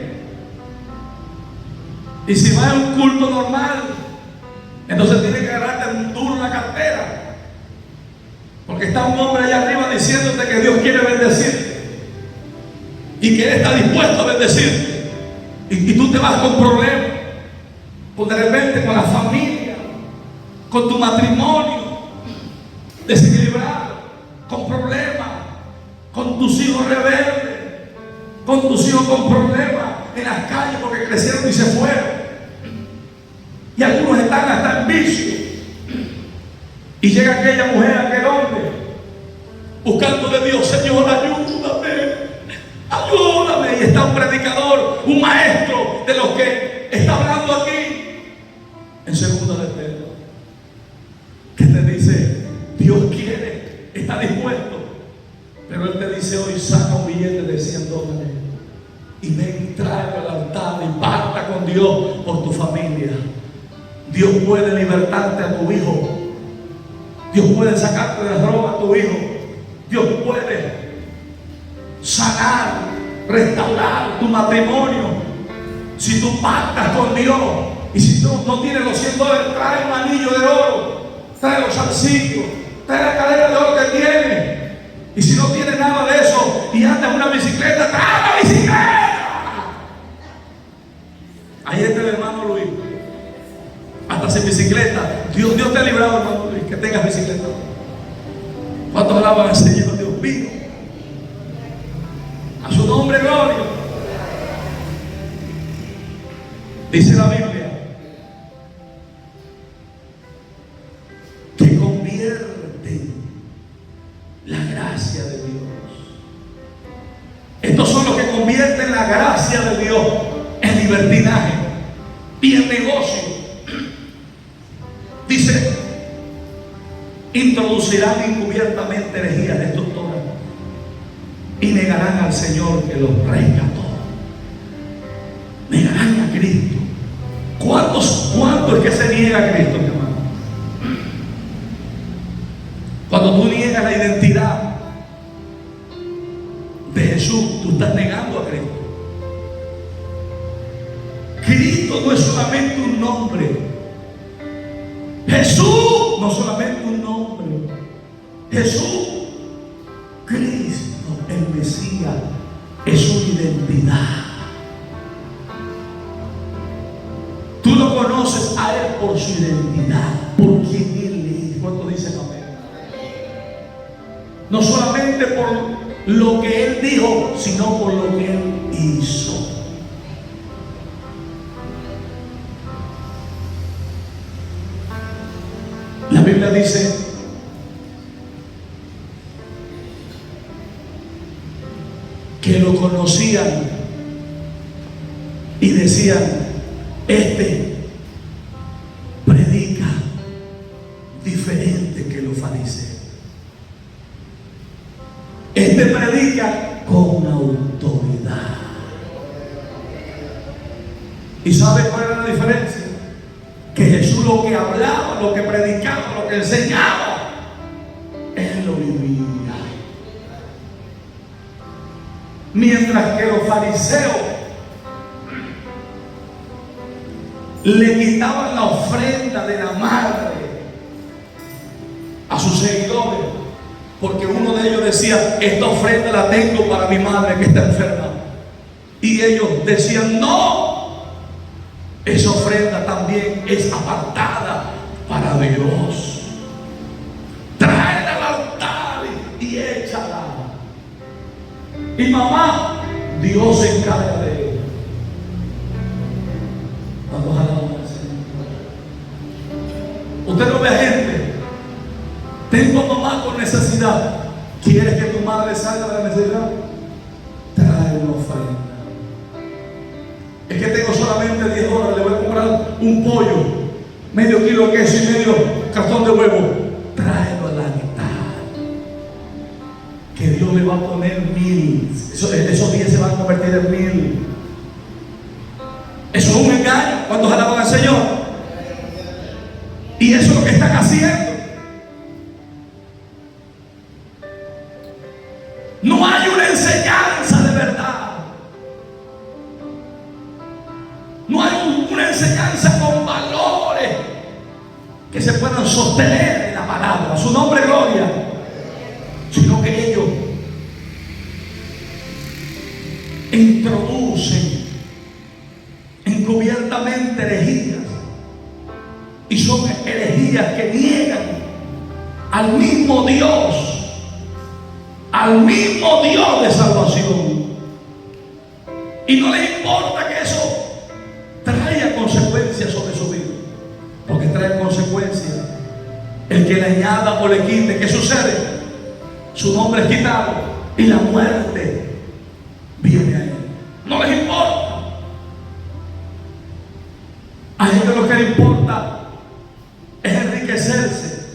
Y si vas a un culto normal, entonces tienes que agarrarte un duro en la cartera, porque está un hombre allá arriba diciéndote que Dios quiere bendecirte y que Él está dispuesto a bendecirte. Y tú te vas con problemas, de repente con la familia, con tu matrimonio desequilibrado, con problemas, con tus hijos rebeldes, con tus hijos con problemas en las calles porque crecieron y se fueron. Y algunos están hasta en vicio. Y llega aquella mujer, aquel hombre, buscando de Dios, Señor, ayúdame. Y está un predicador, un maestro de los que está hablando aquí en 2 de Pedro, que te dice, Dios quiere, está dispuesto, pero Él te dice hoy, saca un billete de $100 y ven y tráelo al altar y pacta con Dios por tu familia. Dios puede libertarte a tu hijo, Dios puede sacarte de las drogas a tu hijo, Dios puede sanar, restaurar tu matrimonio si tú pactas con Dios. Y si tú no tienes los $100, trae un anillo de oro, trae los zarcillos, trae la cadena de oro que tiene. Y si no tienes nada de eso y andas en una bicicleta, trae la bicicleta. Ahí está el hermano Luis, hasta sin bicicleta. Dios te ha librado, hermano Luis, que tengas bicicleta. ¿Cuántos alaban al Señor, Dios mío? A su nombre, gloria. Dice la Biblia que convierte la gracia de Dios. Estos son los que convierten la gracia de Dios en libertinaje y en negocio. Dice, introducirán encubiertamente herejías destructoras y negarán al Señor que los rescató. Negarán a Cristo. ¿Cuánto es que se niega a Cristo, mi hermano? Cuando tú niegas la identidad de Jesús, tú estás negando a Cristo. Cristo no es solamente un nombre. Jesús no solamente un nombre. Jesús, Cristo, el Mesías, es una identidad. No solamente por lo que Él dijo, sino por lo que Él hizo. La Biblia dice que lo conocían y decían: este predica diferente que los fariseos. Este predica con autoridad. ¿Y sabe cuál era la diferencia? Que Jesús lo que hablaba, lo que predicaba, lo que enseñaba, Él lo vivía. Mientras que los fariseos le quitaban la ofrenda de la madre a sus seguidores, porque uno de ellos decía: esta ofrenda la tengo para mi madre que está enferma. Y ellos decían: no, esa ofrenda también es apartada para Dios. Tráela al altar y échala. Y mamá, Dios se encarga de ella. Cuando alabamos al Señor. Usted no ve gente: tengo mamá con necesidad. ¿Quieres que tu madre salga de la necesidad? Trae una ofrenda. Es que tengo solamente 10 dólares, le voy a comprar un pollo, medio kilo de queso y medio cartón de huevo. Tráelo a la mitad, que Dios le va a poner 1000. Esos 10 se van a convertir en 1000. Eso es un engaño. ¿Cuántos alaban al Señor? Y eso es lo que están haciendo. No hay una enseñanza de verdad. No hay una enseñanza con valores que se puedan sostener en la palabra. Su nombre, gloria. Sino que ellos introducen encubiertamente herejías. Y son herejías que niegan al mismo Dios de salvación. Y no les importa que eso traiga consecuencias sobre su vida, porque trae consecuencias el que le añada o le quite. ¿Qué sucede? Su nombre es quitado y la muerte viene a él. No les importa. A ellos lo que le importa es enriquecerse.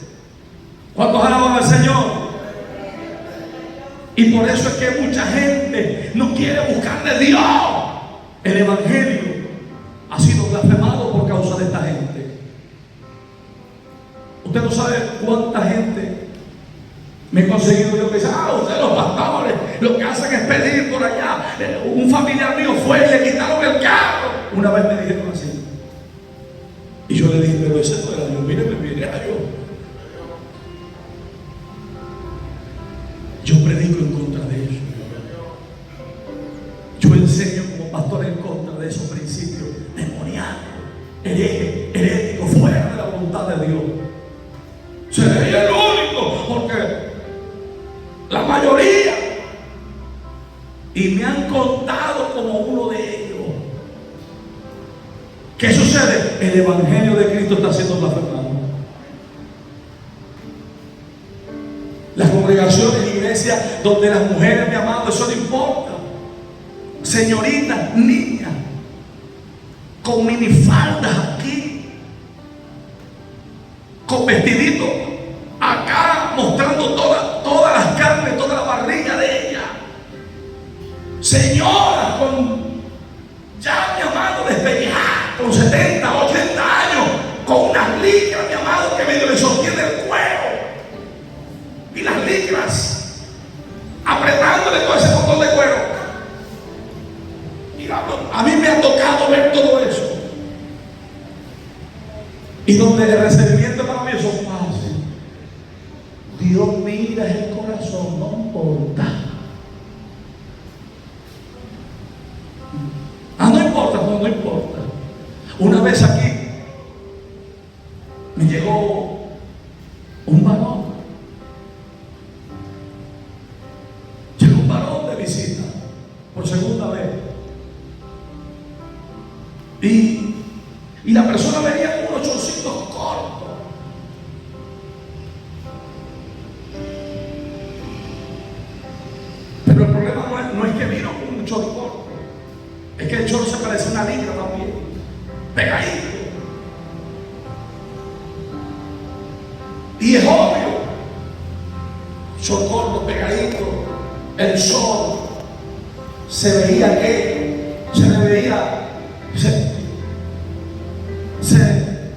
¿Cuántos alaban al Señor? Y por eso es que mucha gente no quiere buscar de Dios. El evangelio ha sido blasfemado por causa de esta gente. Usted no sabe cuánta gente me he conseguido yo que dice: ustedes los pastores lo que hacen es pedir por allá. Un familiar mío fue y le quitaron el carro. Una vez me dijeron así. Y yo le dije: pero ese no era Dios, mire, era yo. Yo predico en contra de eso. Yo enseño como pastor en contra de esos principios demoníacos, heréticos, fuera de la voluntad de Dios. Seré el único, porque la mayoría, y me han contado como uno de ellos. ¿Qué sucede? El evangelio de Cristo está siendo blasfemado. Las congregaciones, iglesias donde las mujeres, mi amado, eso no importa. Señoritas, niñas, con minifaldas aquí, con vestiditos acá, mostrando todas las carnes, toda la barriga de ella. Señoras ya, mi amado, despeñadas, con 70, 80 años, con unas licras, mi amado, que medio le sostiene el cuero. Y las licras apretándole todo ese botón de cuero. Y a mí me ha tocado ver todo eso. Y donde el recibimiento para mí es fácil. Dios mira el corazón, no importa. No importa, no importa. Una vez aquí me llegó un varón Y la persona venía con unos chorcitos cortos. Pero el problema no es que vino con un chorro corto. Es que el chorro se parece a una ligra también. Pegadito. Y es obvio. Chorro corto, pegadito. El sol. Se veía que se le veía.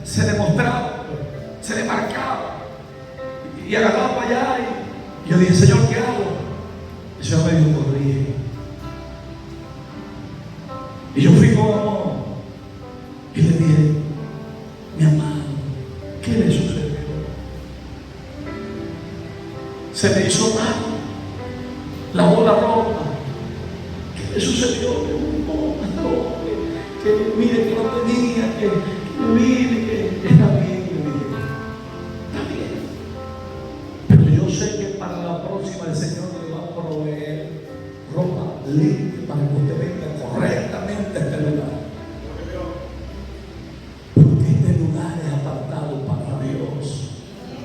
Se demostraba, se le marcaba y agarraba para allá y yo dije, Señor, ¿qué hago? El Señor me dijo, corrige. Y yo fui con amor y le dije, mi amado, ¿qué le sucedió? Se me hizo mal, lavó la ropa. ¿Qué le sucedió? Que mire que no tenía, que mire que está bien, le dije. Está bien. Pero yo sé que para la próxima el Señor le va a proveer ropa limpia para que usted venga correctamente a este lugar. Porque este lugar es apartado para Dios,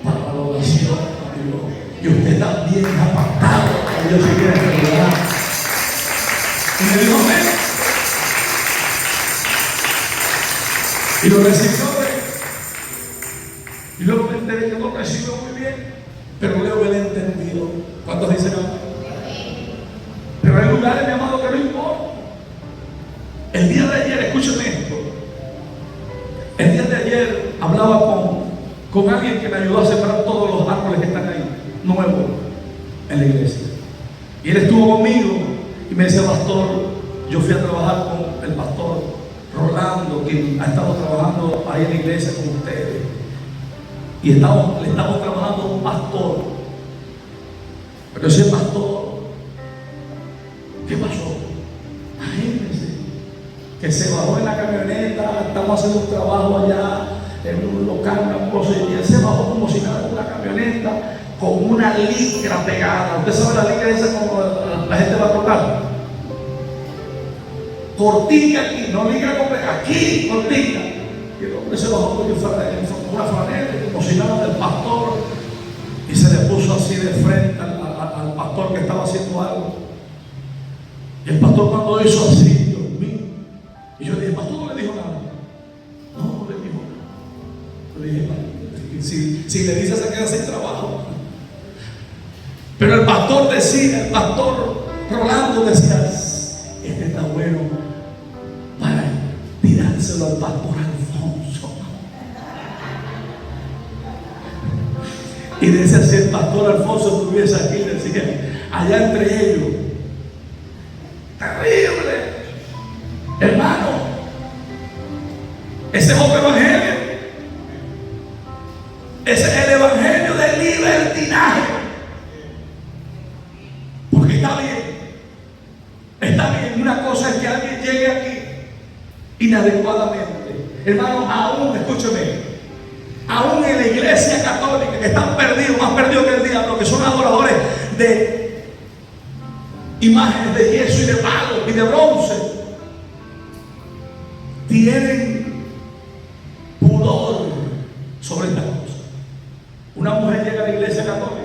para la adoración a Dios. Y usted también es apartado para Dios si quiere este lugar. Y me dijo, amén. Y lo recibió, y luego me enteré que lo recibió muy bien, pero luego él entendió. ¿Cuántos dicen amén? Pero hay lugares, mi amado, que no importa. El día de ayer, escúcheme esto. El día de ayer hablaba con alguien que me ayudó a sembrar todos los árboles que están ahí, nuevos, en la iglesia. Y él estuvo conmigo y me decía, pastor, yo fui a trabajar con el pastor Rolando, quien ha estado trabajando ahí en la iglesia con ustedes, y le estamos trabajando a un pastor, pero ese pastor, ¿qué pasó? Imagínense que se bajó en la camioneta, estamos haciendo un trabajo allá en un local, una cosa, y él se bajó como si nada en una camioneta con una licra pegada. Usted sabe la licra esa como la gente va a tocar. Cortina aquí, no liga completa, aquí cortina. Y el hombre se bajó con una franela, como si nada del pastor, y se le puso así de frente al pastor que estaba haciendo algo. Y el pastor, cuando hizo así, Dios mío, y yo dije, pastor, no le dijo nada. No le dijo nada. Le dije, si le dice, se queda sin trabajo. Pero el pastor decía, el pastor Rolando decía, este está bueno para tirárselo al pastor Alfonso. Y decía, si el pastor Alfonso estuviese aquí, decía, allá entre ellos, terrible, hermano, ese es otro evangelio. Ese es el evangelio del libertinaje. Porque está bien. Está bien, una cosa es que alguien llegue aquí inadecuadamente. Hermanos, aún, escúcheme, aún en la iglesia católica, que están perdidos, más perdidos que el diablo, que son adoradores de imágenes de yeso y de palo y de bronce, tienen pudor sobre esta cosa. Una mujer llega a la iglesia católica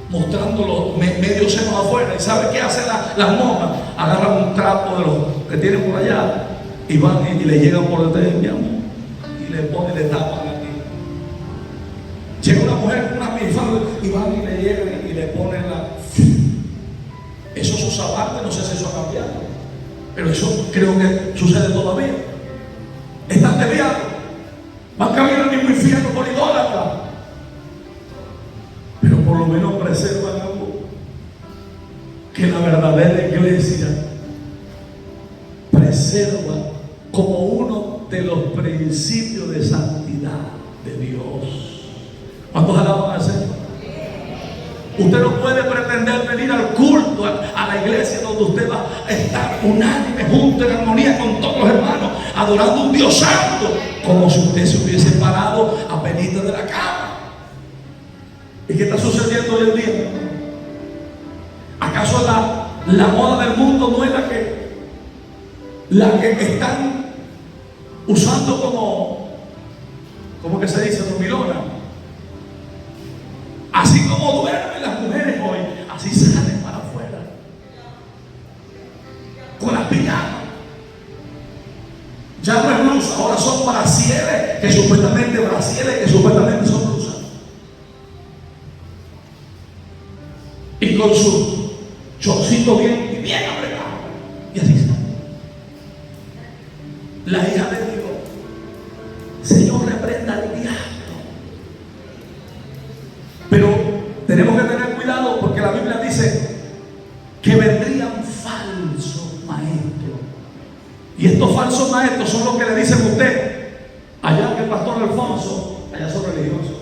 mostrando los medios senos afuera, y ¿sabe qué hacen las monjas? Agarran un trapo de los que tienen por allá y van y le llegan por detrás, mi amor, y le ponen, le tapan aquí. Llega una mujer con una minifalda y van y le llegan y le ponen eso se usaba antes, no sé si eso ha cambiado, pero eso creo que sucede todavía. Están desviados, van caminando en el mismo infierno por idólatra, pero por lo menos preservan algo que la verdadera iglesia preserva como uno de los principios de santidad de Dios. ¿Cuántos alaban al Señor? Usted no puede pretender venir al culto, a la iglesia donde usted va a estar unánime, junto, en armonía con todos los hermanos, adorando a un Dios santo, como si usted se hubiese parado a penita de la cama. ¿Y qué está sucediendo hoy en día? ¿Acaso la moda del mundo no es la que están usando como que se dice, dormilona. Así como duermen las mujeres hoy, así salen para afuera con las pijamas. Ya no es blusa, ahora son brasieres que supuestamente son blusas. Y con su chorcito bien apretado. Y así está. La hija de Dios, Señor, reprenda al diablo. Pero tenemos que tener cuidado porque la Biblia dice que vendrían falsos maestros. Y estos falsos maestros son los que le dicen a usted, allá que el pastor Alfonso, allá son religiosos,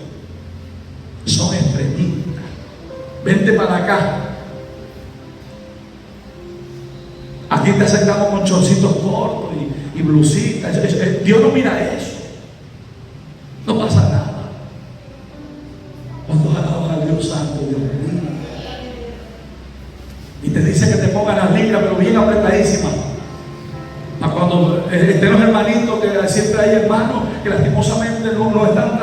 son extremistas. Vente para acá. Aquí te acercamos con chorcitos cortos y blusitas. Dios no mira eso. No pasa nada. Cuando alaban al Dios Santo, Dios mío. Y te dice que te pongan las libras, pero bien apretadísimas. Para cuando estén los hermanitos, que siempre hay hermanos que lastimosamente no están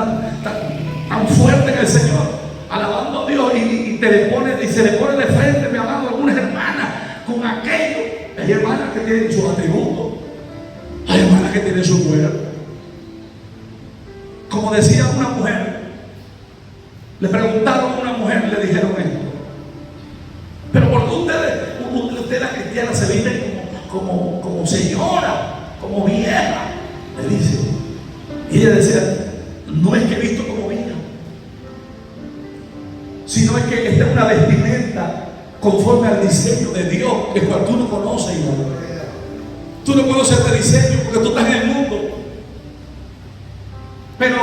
tan fuertes en el Señor, alabando a Dios, y se le pone de frente, mi amado, algunas hermanas con aquello. Hay hermanas que tienen sus atributos, hay hermanas que tienen su cuerpo. Como decía una mujer, le preguntaron a una mujer y le dijeron esto: pero ¿por qué usted la cristiana se viste como señora, como vieja? Le dice. Y ella decía: no es que he visto como vieja, sino es que esta es una vestimenta conforme al diseño de Dios, el cual tú no conoces, igual. Tú no conoces este diseño porque tú estás en el mundo. Pero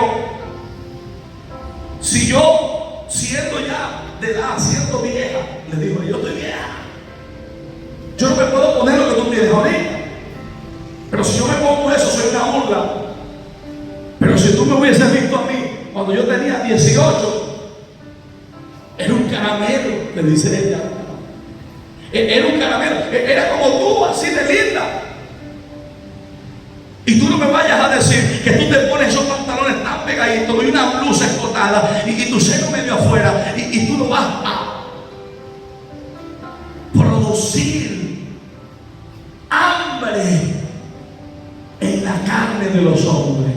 si yo, siendo ya de edad, siendo vieja, le digo: yo estoy vieja, yo no me puedo poner lo que tú tienes ahorita. Pero si yo me pongo eso, soy una burla. Pero si tú me hubieses visto a mí cuando yo tenía 18, era un caramelo, le dice ella. Era un caramelo, era como tú, así de linda. Y tú no me vayas a decir que tú te pones esos pantalones tan pegaditos y una blusa escotada y tu seno medio afuera y tú no vas a producir hambre en la carne de los hombres.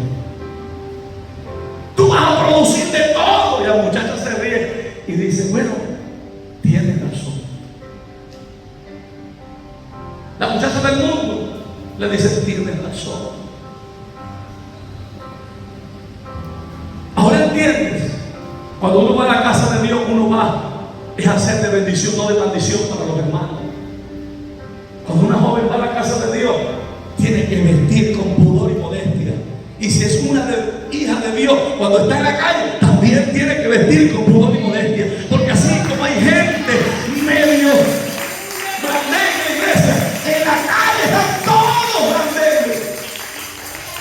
Tú vas a producir de todo. Y la muchacha se ríe y dice: bueno, tienes razón. La muchacha del mundo le dice: tienes razón. Ahora entiendes, cuando uno va a la casa de Dios, uno va es hacer de bendición, no de maldición para los hermanos. Cuando una joven va a la casa de Dios, tiene que vestir con pudor y modestia. Y si es una hija de Dios, cuando está en la calle, también tiene que vestir con pudor y modestia. Porque así como hay gente medio blandengue, iglesia, en la calle están todos blandengues.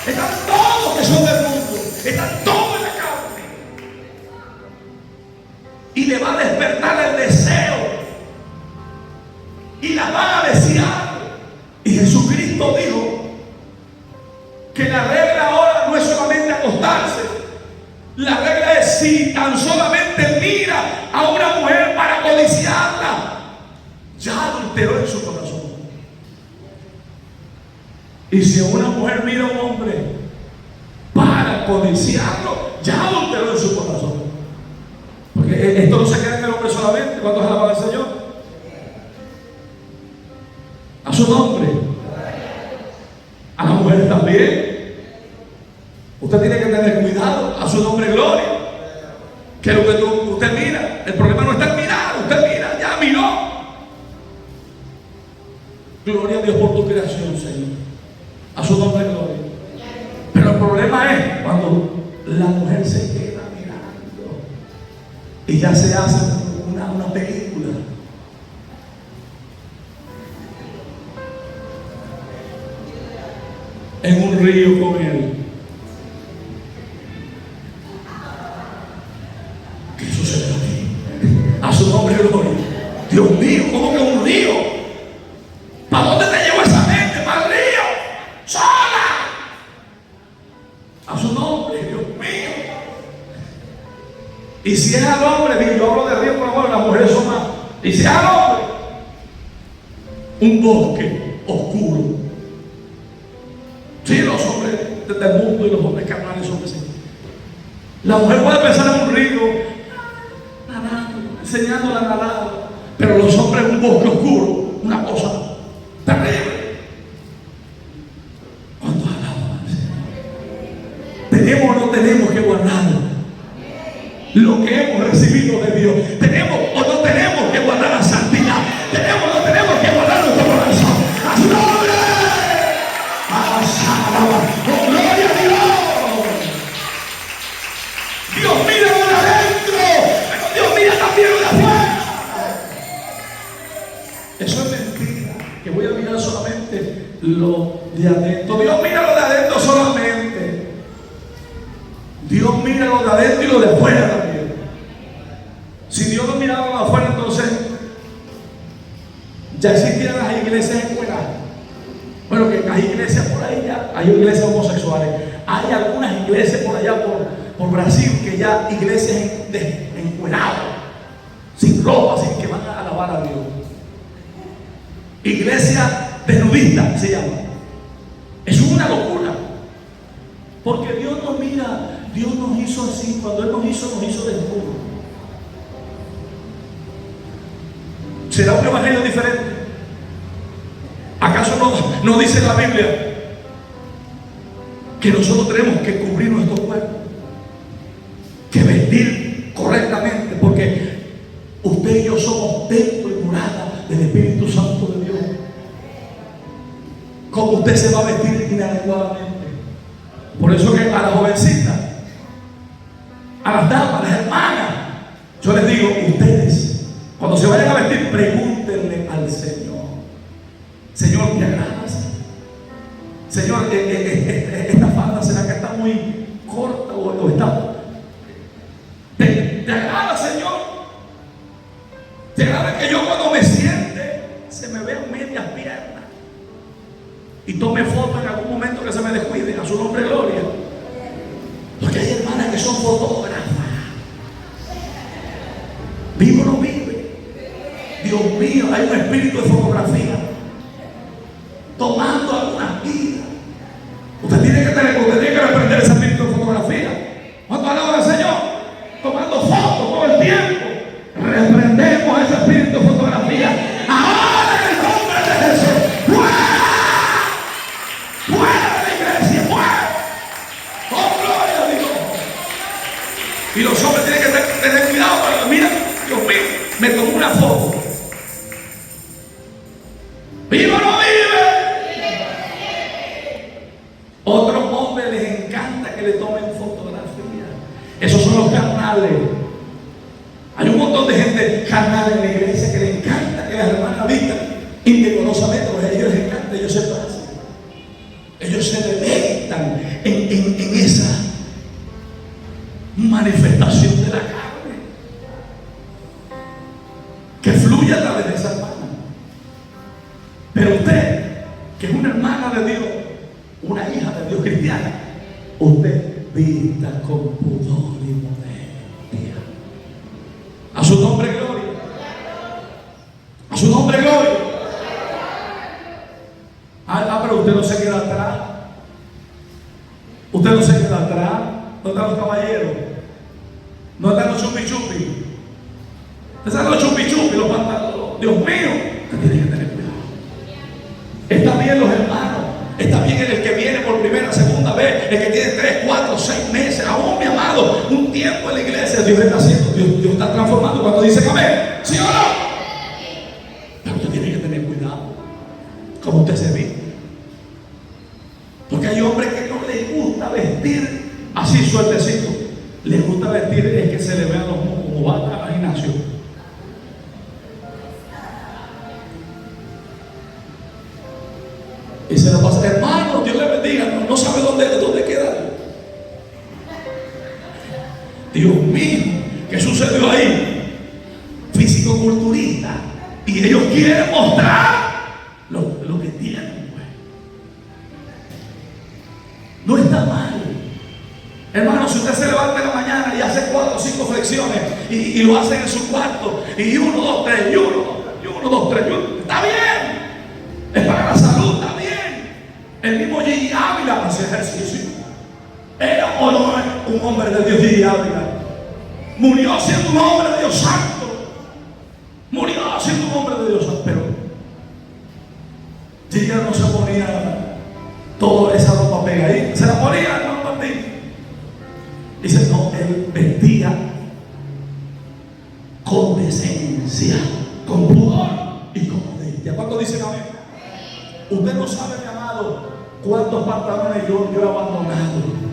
Están todos que son del mundo. Están todos en la carne. Y le va a despertar el deseo. Y la van a desear. Y Jesucristo dijo que la regla ahora no es solamente acostarse. La regla es: si tan solamente mira a una mujer para codiciarla, ya adulteró en su corazón. Y si una mujer mira a un hombre para codiciarlo, ya adulteró en su corazón. Porque esto no se queda en el hombre solamente. Cuando se alaba al Señor, a su nombre, a las mujeres también. Usted tiene que tener cuidado. A su nombre, gloria. Que lo que usted mira, el problema no está en mirar. Usted mira, ya miró. Gloria a Dios por tu creación, Señor. A su nombre, gloria. Pero el problema es cuando la mujer se queda mirando y ya se hace una película. En un río con él. ¿Qué sucede aquí? A su nombre, gloria. Dios mío, ¿cómo que un río? ¿Para dónde te llevó esa mente? ¿Para el río? ¡Sola! Dice al hombre un bosque oscuro. Sí, los hombres del mundo y los hombres carnales son así. La mujer puede pensar en un río, nadando, enseñándola a nadar, pero los hombres en un bosque oscuro, una cosa terrible. ¿Cuántos alaban al Señor? ¿Tenemos o no tenemos que guardar lo que hemos recibido de Dios? ¿Tenemos o no tenemos que guardar la santidad? ¿Tenemos o no tenemos que guardar nuestro corazón? ¡A su nombre! ¡Oh, gloria a Dios! Dios mira lo de adentro, pero Dios mira también lo de afuera. Eso es mentira, que voy a mirar solamente lo de adentro. Dios mira lo de adentro solamente. Dios mira lo de adentro y lo de afuera también. Si Dios no miraba lo de afuera, entonces ya existieran las iglesias escueladas. Bueno, que hay iglesias por ahí ya, hay iglesias homosexuales. Hay algunas iglesias por allá por Brasil que ya iglesias encueradas, sin ropa, sin que van a alabar a Dios. Iglesia desnudista se llama. Es una locura. Porque Dios nos mira, Dios nos hizo así. Cuando Él nos hizo desnudos. ¿Será un evangelio diferente? ¿Acaso no dice la Biblia que nosotros tenemos que cubrir nuestro cuerpo, que vestir correctamente? Porque usted y yo somos templo y morada del Espíritu Santo de Dios. ¿Cómo usted se va a vestir inadecuadamente? Por eso que a las jovencitas, a las damas, a las hermanas, yo les digo, ustedes, cuando se vayan a vestir, pregúntenle al Señor: Señor, ¿te agradas? Señor, esta falda, ¿será que está muy corta o está? ¿Te agrada, Señor? ¿Te agrada que yo cuando me siente se me vean medias piernas y tome fotos en algún momento que se me descuiden? A su nombre, gloria. Porque hay hermanas que son fotógrafas. ¿Vive o no vive? Dios mío, hay un espíritu de fotografía tomando algunas vidas. Usted tiene que aprender ese espíritu de fotografía. ¿Cuánto alaba al Señor? Tomando fotos todo el tiempo. Reprendemos ese espíritu de fotografía ahora en el nombre de Jesús. ¡Fuera! ¡Fuera de la iglesia! ¡Fuera! ¡Oh, gloria a Dios! Y los hombres tienen que tener cuidado porque mira, Dios mío, me tomó una foto. ¿Vivo o no vive? Otros hombres les encanta que le tomen fotografía. Esos son los carnales. Hay un montón de gente carnal en la iglesia que le encanta que las hermanas vistan indecorosamente, porque a ellos les encanta, ellos se pasan. Ellos se deleitan en esa manifestación de la carne que fluye a través de esa hermana. Pero usted, que es una hermana de Dios, una hija de Dios cristiana, usted vista con pudor y modestia. A su nombre, gloria. A su nombre, gloria. Pero usted no se queda atrás. Usted no se queda atrás. ¿Dónde están los caballeros? ¿Dónde están los chupi chupi? ¿Dónde están los chupi chupi? Los pantalones. Dios mío, usted tiene que tener cuidado. Está bien los hermanos. Está bien el que viene por primera, segunda vez, el que tiene 3, 4, 6 meses, aún, mi amado, un tiempo en la iglesia. Dios está haciendo, Dios está transformando cuando dice amén, ¿sí o no? Pero usted tiene que tener cuidado como usted se viste, porque hay hombres que no les gusta vestir así sueltecito, les gusta vestir es que se le vean los mocos como van al gimnasio. Y se lo pasa, hermano, Dios le bendiga, no sabe dónde queda. Dios mío, ¿qué sucedió ahí? Físico-culturista. Y ellos quieren mostrar lo que tienen, pues. No está mal. Hermano, si usted se levanta en la mañana y hace 4 o 5 flexiones y lo hace en su cuarto, y 1, 2, 3, y 1, uno, dos, tres. Está bien. Es para la salud, está bien. El mismo Gigi Ávila hace ejercicio. ¿Era o no un hombre de Dios Gigi Ávila? Murió siendo un hombre de Dios santo. Murió siendo un hombre de Dios santo. Pero Gigi no se ponía toda esa ropa pegadita. Se la ponía, no Martín. Dice, no, él vestía con decencia, con pudor y con modestia. ¿Cuántos dicen amén? Usted no sabe, mi amado, cuántos pantalones yo he abandonado.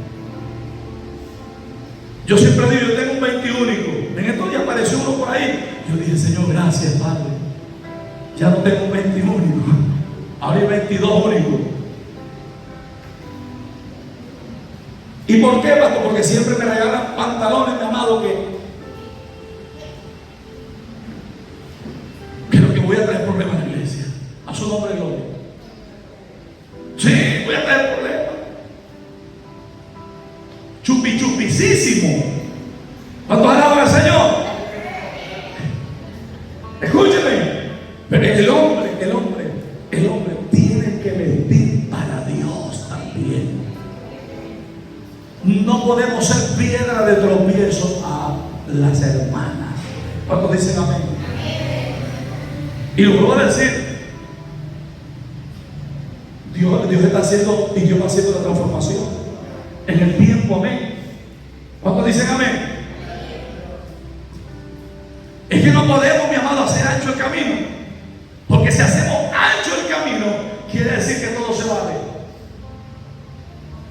Yo siempre digo, yo tengo un 21. En estos días apareció uno por ahí. Yo dije, Señor, gracias, Padre. Ya no tengo un 21. Ahora hay 22 únicos. ¿Y por qué, pastor? Porque siempre me regalan pantalones, mi amado, que lo que voy a traer problemas en la iglesia. A su nombre, gloria. Sí, voy a traer problemas. Chupicísimo. ¿Cuántos alaban al Señor? Escúcheme. Pero el hombre tiene que vestir para Dios también. No podemos ser piedra de tropiezo a las hermanas. ¿Cuántos dicen amén? Y lo vuelvo a decir. Dios está haciendo y Dios va haciendo la transformación en el tiempo, amén. ¿Cuántos dicen amén? Es que no podemos, mi amado, hacer ancho el camino, porque si hacemos ancho el camino quiere decir que todo se vale.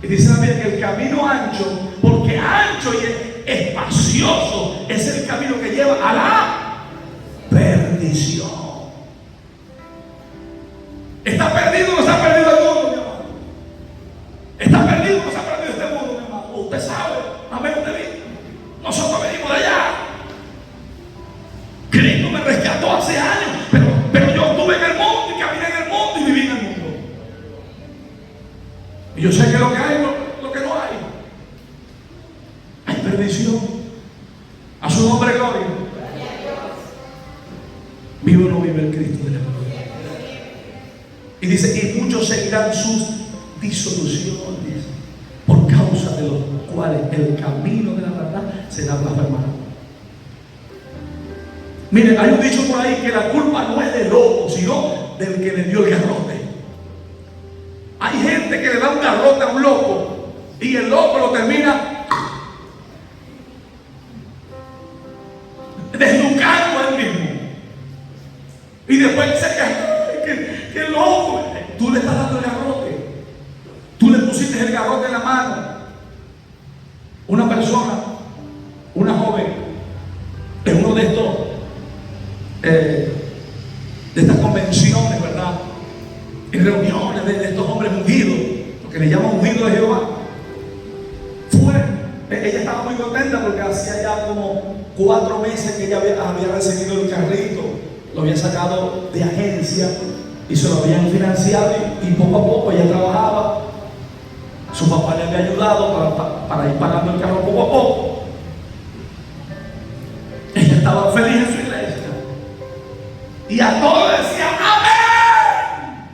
Y dice también que el camino ancho, porque ancho y espacioso es el camino que lleva a la perdición. ¿Está perdido o no está perdido el mundo, mi amado? ¿Está perdido o no está perdido este mundo, mi amado? Usted sabe, amén, usted vino. Nosotros venimos de allá. Cristo me rescató hace años, pero yo estuve en el mundo y caminé en el mundo y viví en el mundo. Y yo sé que lo que hay, lo que no hay. Hay perdición. A su nombre, gloria. ¿Vive o no vive el Cristo de la gloria? Y dice, y muchos seguirán sus disoluciones, por causa de los cuales el camino de la verdad será blasfemado. Miren, hay un dicho por ahí que la culpa no es del lobo, sino del que le dio el garrote. Hay gente que le da un garrote a un loco y el loco lo termina desnucando a él mismo. Y después dice que loco. Tú le estás dando el garrote. Tú le pusiste el garrote en la mano. Una persona, una joven, en uno de estos de estas convenciones, ¿verdad? En reuniones de estos hombres ungidos, lo que le llaman ungidos de Jehová, ella estaba muy contenta porque hacía ya como 4 meses que ella había recibido el carrito, lo había sacado de agencia y se lo habían financiado y poco a poco ella trabajaba. Su papá le había ayudado para ir pagando el carro poco a poco. Ella estaba feliz en su iglesia. Y a todos decía amén.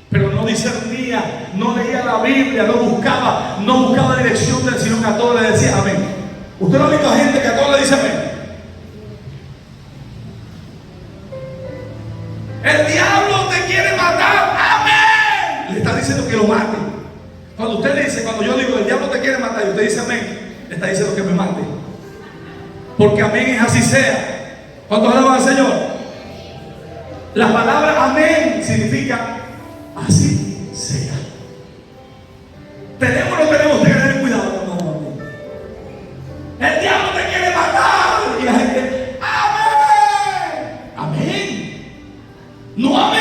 Pero no discernía, no leía la Biblia, no buscaba dirección del Señor, que a todos le decía amén. Usted no ha visto gente que a todos le dice amén. El diablo te quiere matar, amén. Le está diciendo que lo mate. Cuando usted dice, cuando yo digo el diablo te quiere matar y usted dice amén, le está diciendo que me mate. Porque amén es así sea. ¿Cuántos alaban al Señor? La palabra amén significa así sea. ¿Tenemos o no tenemos que tener cuidado? El diablo te quiere matar. Y la gente, amén. Amén. No amén.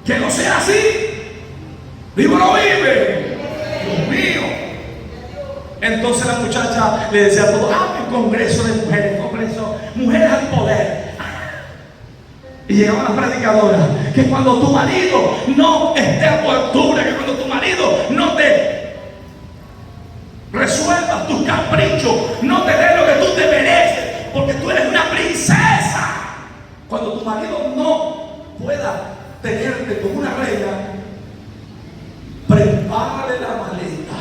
Que no sea así. Vivo o no vive. Dios mío. Entonces la muchacha le decía a todos, congreso de mujeres, mujeres al poder. Y llegaban las predicadoras, que cuando tu marido no esté a tu altura, que cuando tu marido no te resuelva tus caprichos, no te dé lo que tú te mereces, porque tú eres una princesa. Cuando tu marido no pueda tenerte como una reina, prepárale la maleta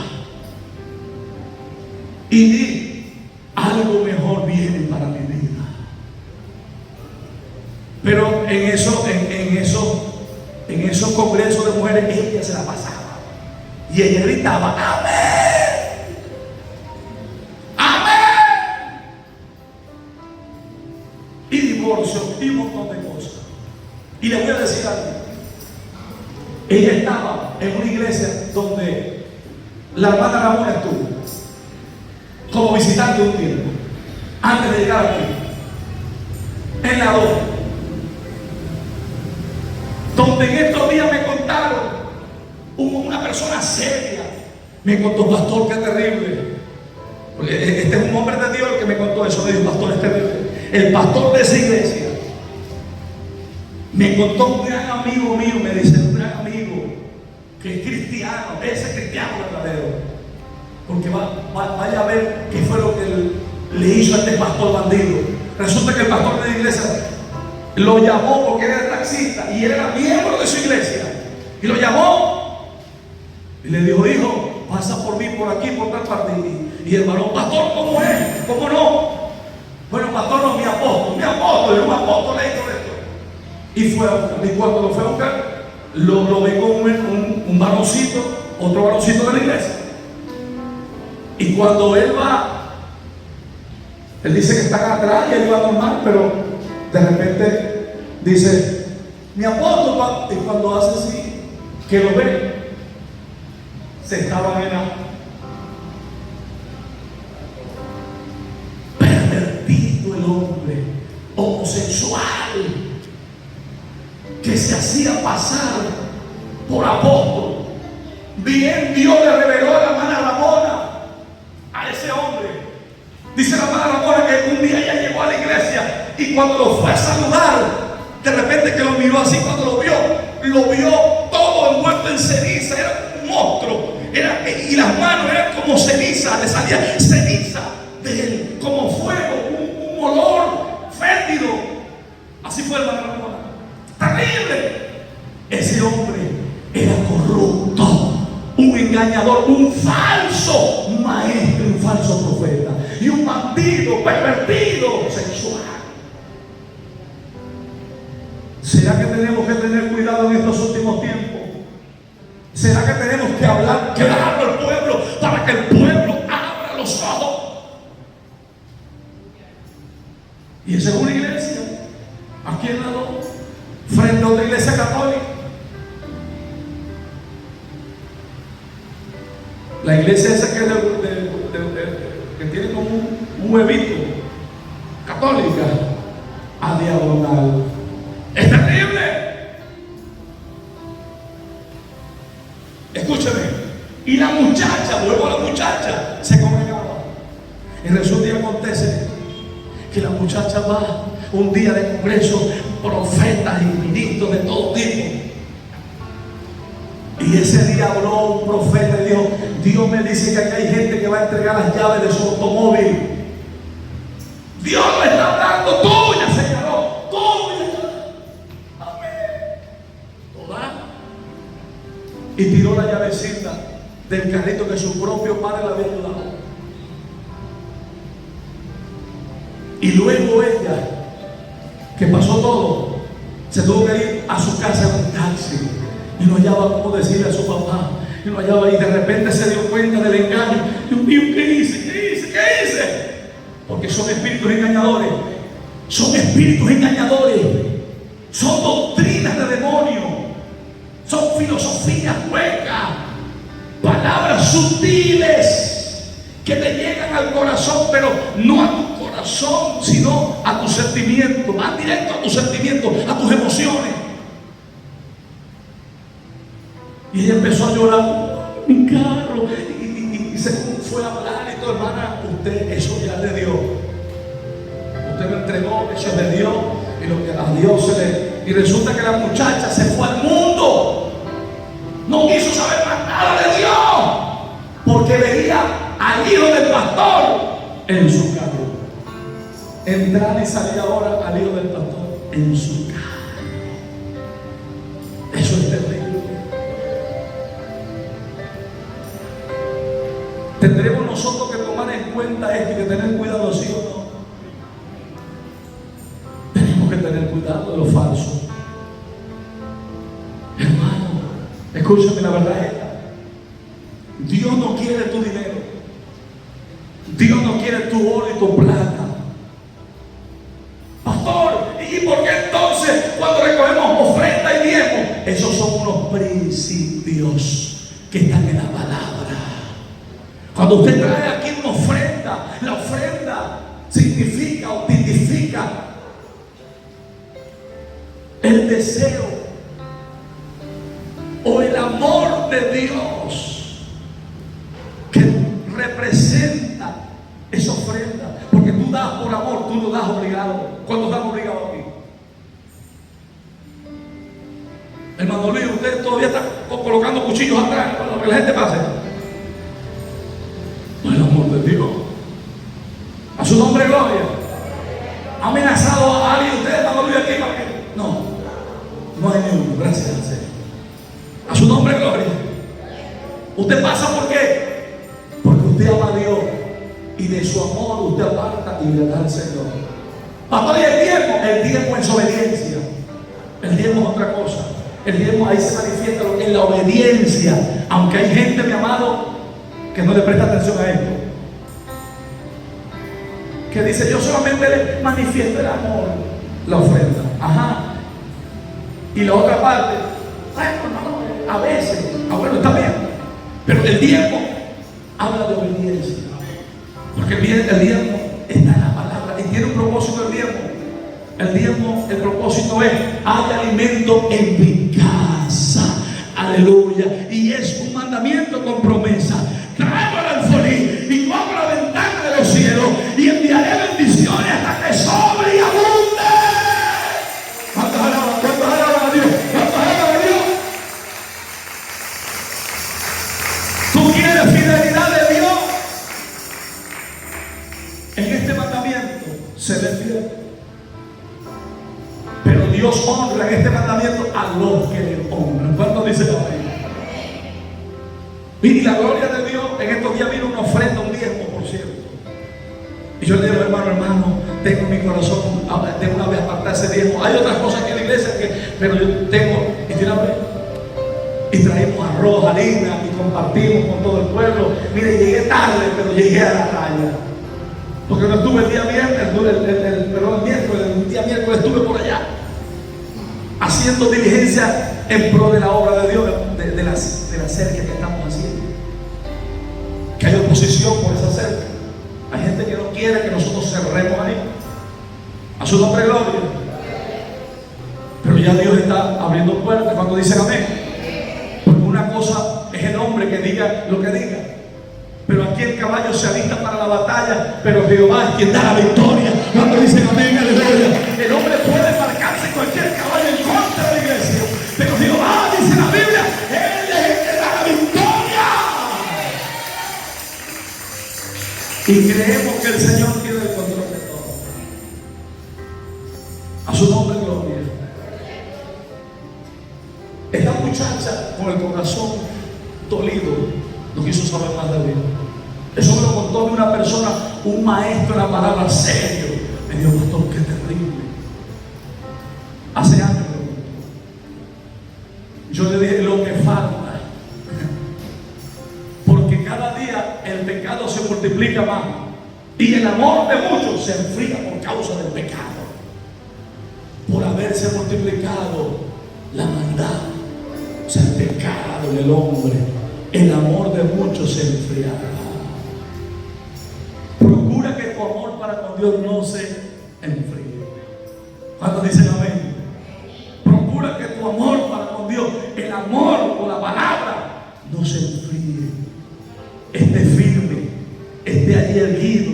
y di: algo mejor viene para mi vida. Pero en esos congresos de mujeres, ella se la pasaba y ella gritaba: amén, amén. Y divorcio y un montón de cosas. Y le voy a decir algo: ella estaba en una iglesia donde la hermana Ramona estuvo como visitante un tiempo antes de llegar aquí, en la 2, donde en estos días me contaron, una persona seria me contó: pastor, qué terrible. Porque este es un hombre de Dios el que me contó eso. Me dijo: pastor, es terrible. El pastor de esa iglesia me contó, un gran amigo mío, me dice, un gran amigo que es cristiano, ese es cristiano verdadero. Porque vaya a ver qué fue lo que le hizo a este pastor bandido. Resulta que el pastor de la iglesia lo llamó porque era taxista y él era miembro de su iglesia. Y lo llamó y le dijo: hijo, pasa por mí, por aquí, por tal parte. Y el varón: pastor, ¿cómo es? ¿Cómo no? Bueno, pastor, no, mi apóstol, es un apóstol esto. Y fue a buscar. Y cuando lo fue a buscar, lo ve con un varoncito, otro varoncito de la iglesia. Y cuando él va, él dice que están atrás y él va normal, pero de repente dice: mi apóstol. Y cuando hace así, que lo ve, se estaban pervertido el hombre, homosexual, que se hacía pasar por apóstol. Bien, Dios le reveló a la hermana Ramona, a ese hombre. Dice la hermana Ramona que un día ella llegó a la iglesia y cuando lo fue a saludar, de repente que lo miró así, cuando lo vio todo envuelto en ceniza. Era un monstruo, y las manos eran como ceniza, le salía ceniza de él, como fuego, un olor fétido. Así fue, hermana Ramona. Terrible. Ese hombre era corrupto, un engañador, un falso maestro, un falso profeta y un bandido, pervertido sexual. ¿Será que tenemos que tener cuidado en estos últimos tiempos? ¿Será que tenemos que hablar claro al pueblo para que el pueblo abra los ojos? Y esa es una iglesia aquí en la 2, frente a otra iglesia católica. La iglesia esa que, que tiene como un huevito, católica, a diagonal. Es terrible. Escúcheme. Y la muchacha, vuelvo a la muchacha, se congregaba. Y resulta y acontece que la muchacha va un día de congreso, profetas y ministros de todo tipo. Y ese día habló un profeta y dijo: Dios me dice que aquí hay gente que va a entregar las llaves de su automóvil. Dios lo está hablando, tuya, señaló, tuya. Amén. Toda. Y tiró la llavecita del carrito que su propio padre le había ayudado. Y luego ella, que pasó todo, se tuvo que ir a su casa en un taxi. Y no hallaba cómo decirle a su papá. Y no hallaba, y de repente se dio cuenta del engaño. Dios mío, ¿qué hice? ¿Qué hice? ¿Qué hice? Porque son espíritus engañadores. Son espíritus engañadores. Son doctrinas de demonio. Son filosofías huecas. Palabras sutiles que te llegan al corazón, pero no a tu corazón, sino a tus sentimientos. Van directo a tus sentimientos, a tus emociones. Y ella empezó a llorar: mi carro, y se fue a hablar y todo. Hermana, usted eso ya le dio. Usted lo entregó, eso es de Dios. Y lo que a Dios se le... Y resulta que la muchacha se fue al mundo. No quiso saber más nada de Dios, porque veía al hijo del pastor en su carro. Entrar y salir ahora al hijo del pastor. en su carne. Eso es terrible. Tendremos nosotros que tomar en cuenta esto y que tener cuidado, ¿sí o no? Tenemos que tener cuidado de lo falso. Hermano, escúchame, la verdad es esta. Dios no quiere tu dinero. Dios no quiere tu oro y tu plata. Pastor, ¿y por qué entonces cuando recogemos ofrenda y diezmo? Esos son unos principios que están en la palabra. Cuando usted trae aquí una ofrenda, la ofrenda significa o tipifica el deseo o el amor de Dios que representa esa ofrenda. Porque tú das por amor, tú no das obligado. ¿Cuándo das obligado aquí? Hermano Luis, usted todavía está colocando cuchillos atrás cuando que la gente pase. No, el amor de Dios. A su nombre, gloria. ¿Ha amenazado a alguien usted, hermano Luis, aquí para que? No hay ni uno, gracias al Señor. A su nombre, gloria. Usted pasa ¿por qué? Porque usted ama a Dios y de su amor usted aparta y le da al Señor. Pastor, ¿y el diezmo? El diezmo es obediencia. El diezmo es otra cosa. El diezmo ahí se manifiesta lo que es la obediencia. Aunque hay gente, mi amado, que no le presta atención a esto, que dice: yo solamente le manifiesto el amor, la ofrenda. Ajá. Y la otra parte, a veces, bueno, está bien, pero el diezmo habla de obediencia. Porque el diezmo está en la palabra y tiene un propósito. El diezmo, el propósito es: hay alimento en mi casa. Aleluya. Y es un mandamiento con promesa. Traigo el alfolí y yo abro la ventana de los cielos y enviaré bendiciones hasta que sobre y abunde. ¿Cuántos alaban a Dios? ¿Cuántos alaban a Dios? ¿Tú quieres fidelidad de Dios? En este mandamiento se ve fiel. Pero Dios honra en este mandamiento a los que le honran. ¿Cuántos dicen amén? Y la gloria de Dios, en estos días vino una ofrenda, un diezmo, por cierto. Y yo le digo: hermano, tengo en mi corazón de una vez apartar ese diezmo. Hay otras cosas que en la iglesia pero yo tengo, y traímos arroz, harina y compartimos con todo el pueblo. Mire, llegué tarde, pero llegué a la raya. Porque no estuve el día viernes, el día miércoles estuve por allá haciendo diligencia en pro de la obra de Dios, de la cerca que estamos haciendo. Que hay oposición por esa cerca. Hay gente que no quiere que nosotros cerremos ahí. A su nombre, gloria. Pero ya Dios está abriendo puertas cuando dicen amén. Porque una cosa es el hombre que diga lo que diga. Pero aquí el caballo se alista para la batalla, pero Jehová es quien da la victoria. Cuando dicen amén, aleluya. El hombre puede marcarse cualquier caballo en contra de la iglesia, pero Jehová, dice la Biblia, Él es el que da la victoria. Y creemos que el Señor tiene el control de todo. A su nombre, gloria. Esta muchacha con el corazón dolido no quiso saber más de Dios. Eso me lo contó de una persona, un maestro en la palabra, serio. Me dijo: pastor, qué terrible. Hace años me lo contó. Yo le dije: lo que falta. Porque cada día el pecado se multiplica más. Y el amor de muchos se enfría por causa del pecado. Por haberse multiplicado la maldad, o sea, el pecado en el hombre. El amor de muchos se enfriará. Procura que tu amor para con Dios no se enfríe. ¿Cuántos dicen amén? Procura que tu amor para con Dios, el amor por la palabra, no se enfríe. Esté firme, esté allí erguido,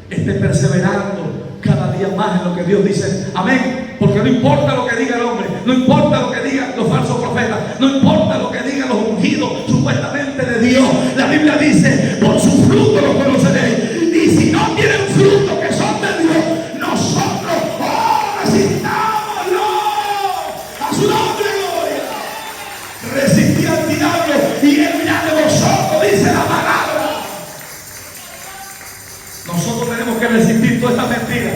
esté perseverando cada día más en lo que Dios dice. Amén. Porque no importa lo que diga el hombre, no importa lo que digan los falsos profetas, no importa lo que digan los ungidos supuestamente de Dios. La Biblia dice: por su fruto los conoceréis. Y si no tienen fruto que son de Dios, nosotros resistamos resistir toda esta mentira,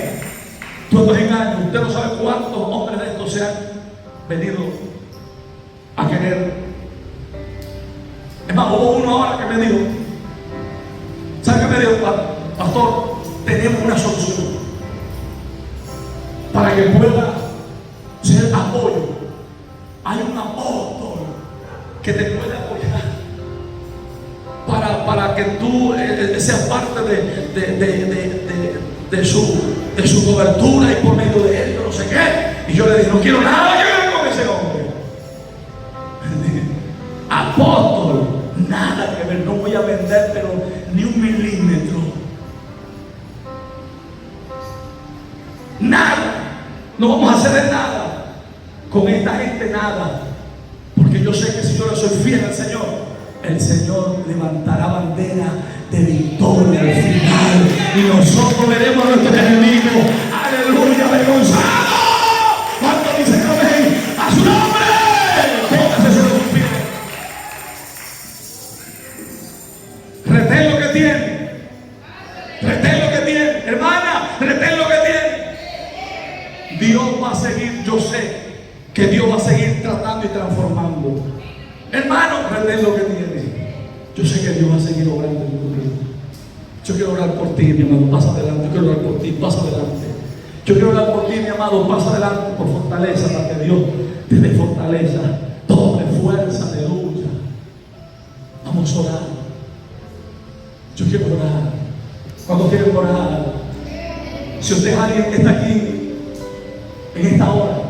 todos estos engaños. Usted no sabe cuántos hombres de estos se han venido a querer. Es más, hubo uno ahora que me dijo, ¿sabe qué me dijo? Pastor, tenemos una solución para que pueda ser apoyo. Hay un apóstol que te puede apoyar para que tú seas parte de su cobertura y por medio de él, yo no sé qué. Y yo le dije, no quiero nada que ver con ese hombre. Apóstol, nada que ver, no voy a vender, pero ni un milímetro. Nada, no vamos a hacer nada con esta gente, nada. Porque yo sé que si yo le soy fiel al Señor, el Señor levantará bandera de victoria al final. Y nosotros veremos a nuestros enemigos, aleluya, avergonzados. ¿Cuánto dicen amén? ¡A su nombre! Póngase sobre sus pies. Retén lo que tiene. Retén lo que tiene. Hermana, retén lo que tiene. Dios va a seguir, yo sé que Dios va a seguir tratando y transformando. Hermano, retén lo que tiene. Yo sé que Dios va a seguir obrando en tu vida. Yo quiero orar por ti, mi amado, pasa adelante. Yo quiero orar por ti, pasa adelante. Yo quiero orar por ti, mi amado, pasa adelante por fortaleza, para que Dios te dé fortaleza, tome fuerza de lucha. Vamos a orar. Yo quiero orar. Cuando quiero orar, si usted es alguien que está aquí en esta hora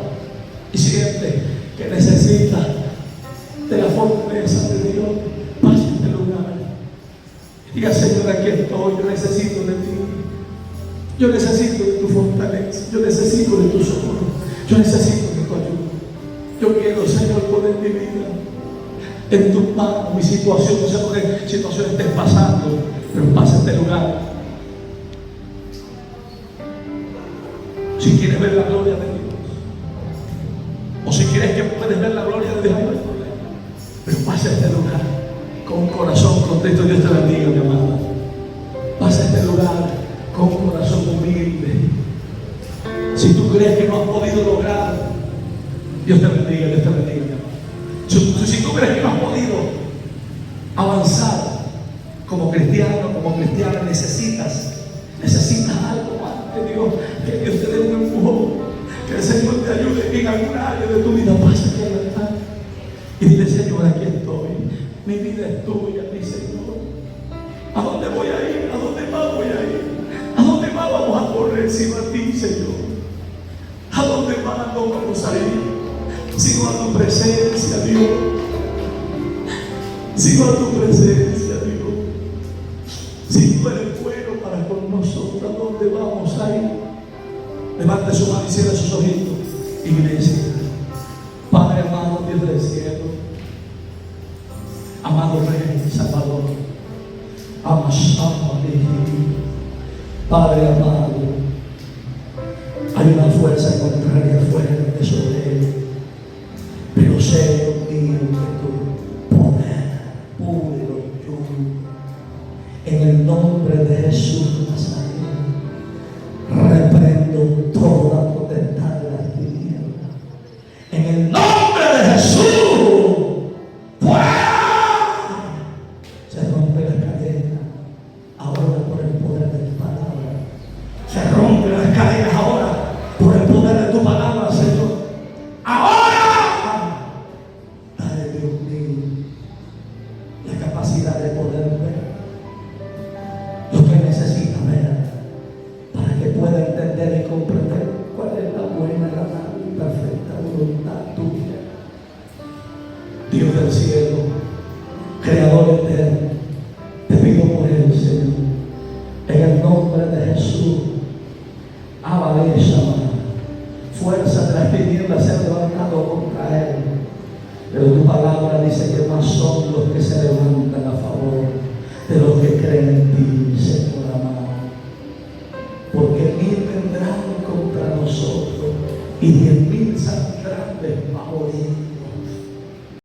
y siente que necesita de la fortaleza de Dios, pase a este lugar. Diga, Señor, aquí estoy, yo necesito de ti. Yo necesito de tu fortaleza, yo necesito de tu socorro, yo necesito de tu ayuda. Yo quiero, Señor, poner mi vida en tus manos, mi situación, no sé por qué situación estés pasando, pero pasa a este lugar. Si quieres ver la gloria de Dios, o si quieres que puedes ver la gloria de Dios, no hay problema, pero pasa a este lugar con un corazón contento. Dios te bendiga, mi amada. Pasa a este lugar con un corazón humilde. Si tú crees que no has podido lograr, Dios te bendiga, Dios te bendiga, mi amada. Si tú crees que no has podido avanzar como cristiano, como cristiana, necesitas algo más de Dios, que Dios te dé un empujón, que el Señor te ayude en alguna área de tu vida. Pasa aquí al altar y dile, Señor, aquí estoy. Mi vida es tuya, mi Señor. ¿A dónde voy a ir? ¿A dónde más voy a ir? ¿A dónde más vamos a correr sino a ti, Señor? ¿A dónde más no vamos a ir? Sino a tu presencia, Dios. Sino a tu presencia, Dios. Si tú eres bueno para con nosotros, ¿a dónde vamos a ir? Levante su mano y cierre sus ojitos, iglesia. Padre amado, Dios del cielo, amado Rey Salvador, Padre amado, hay una fuerza contraria fuerte sobre él, pero sé, Dios mío, que tu poder puro y yugo, en el nombre de Jesús Nazareno, reprendo toda potestad de las tinieblas, en el nombre de Jesús. Dios del cielo, Creador eterno, te pido por él, Señor, en el nombre de Jesús. Fuerza de las tinieblas se han levantado contra él, pero tu palabra dice que más son los que se levantan a favor de los que creen en ti, Señor amado, porque mil vendrán contra nosotros y 10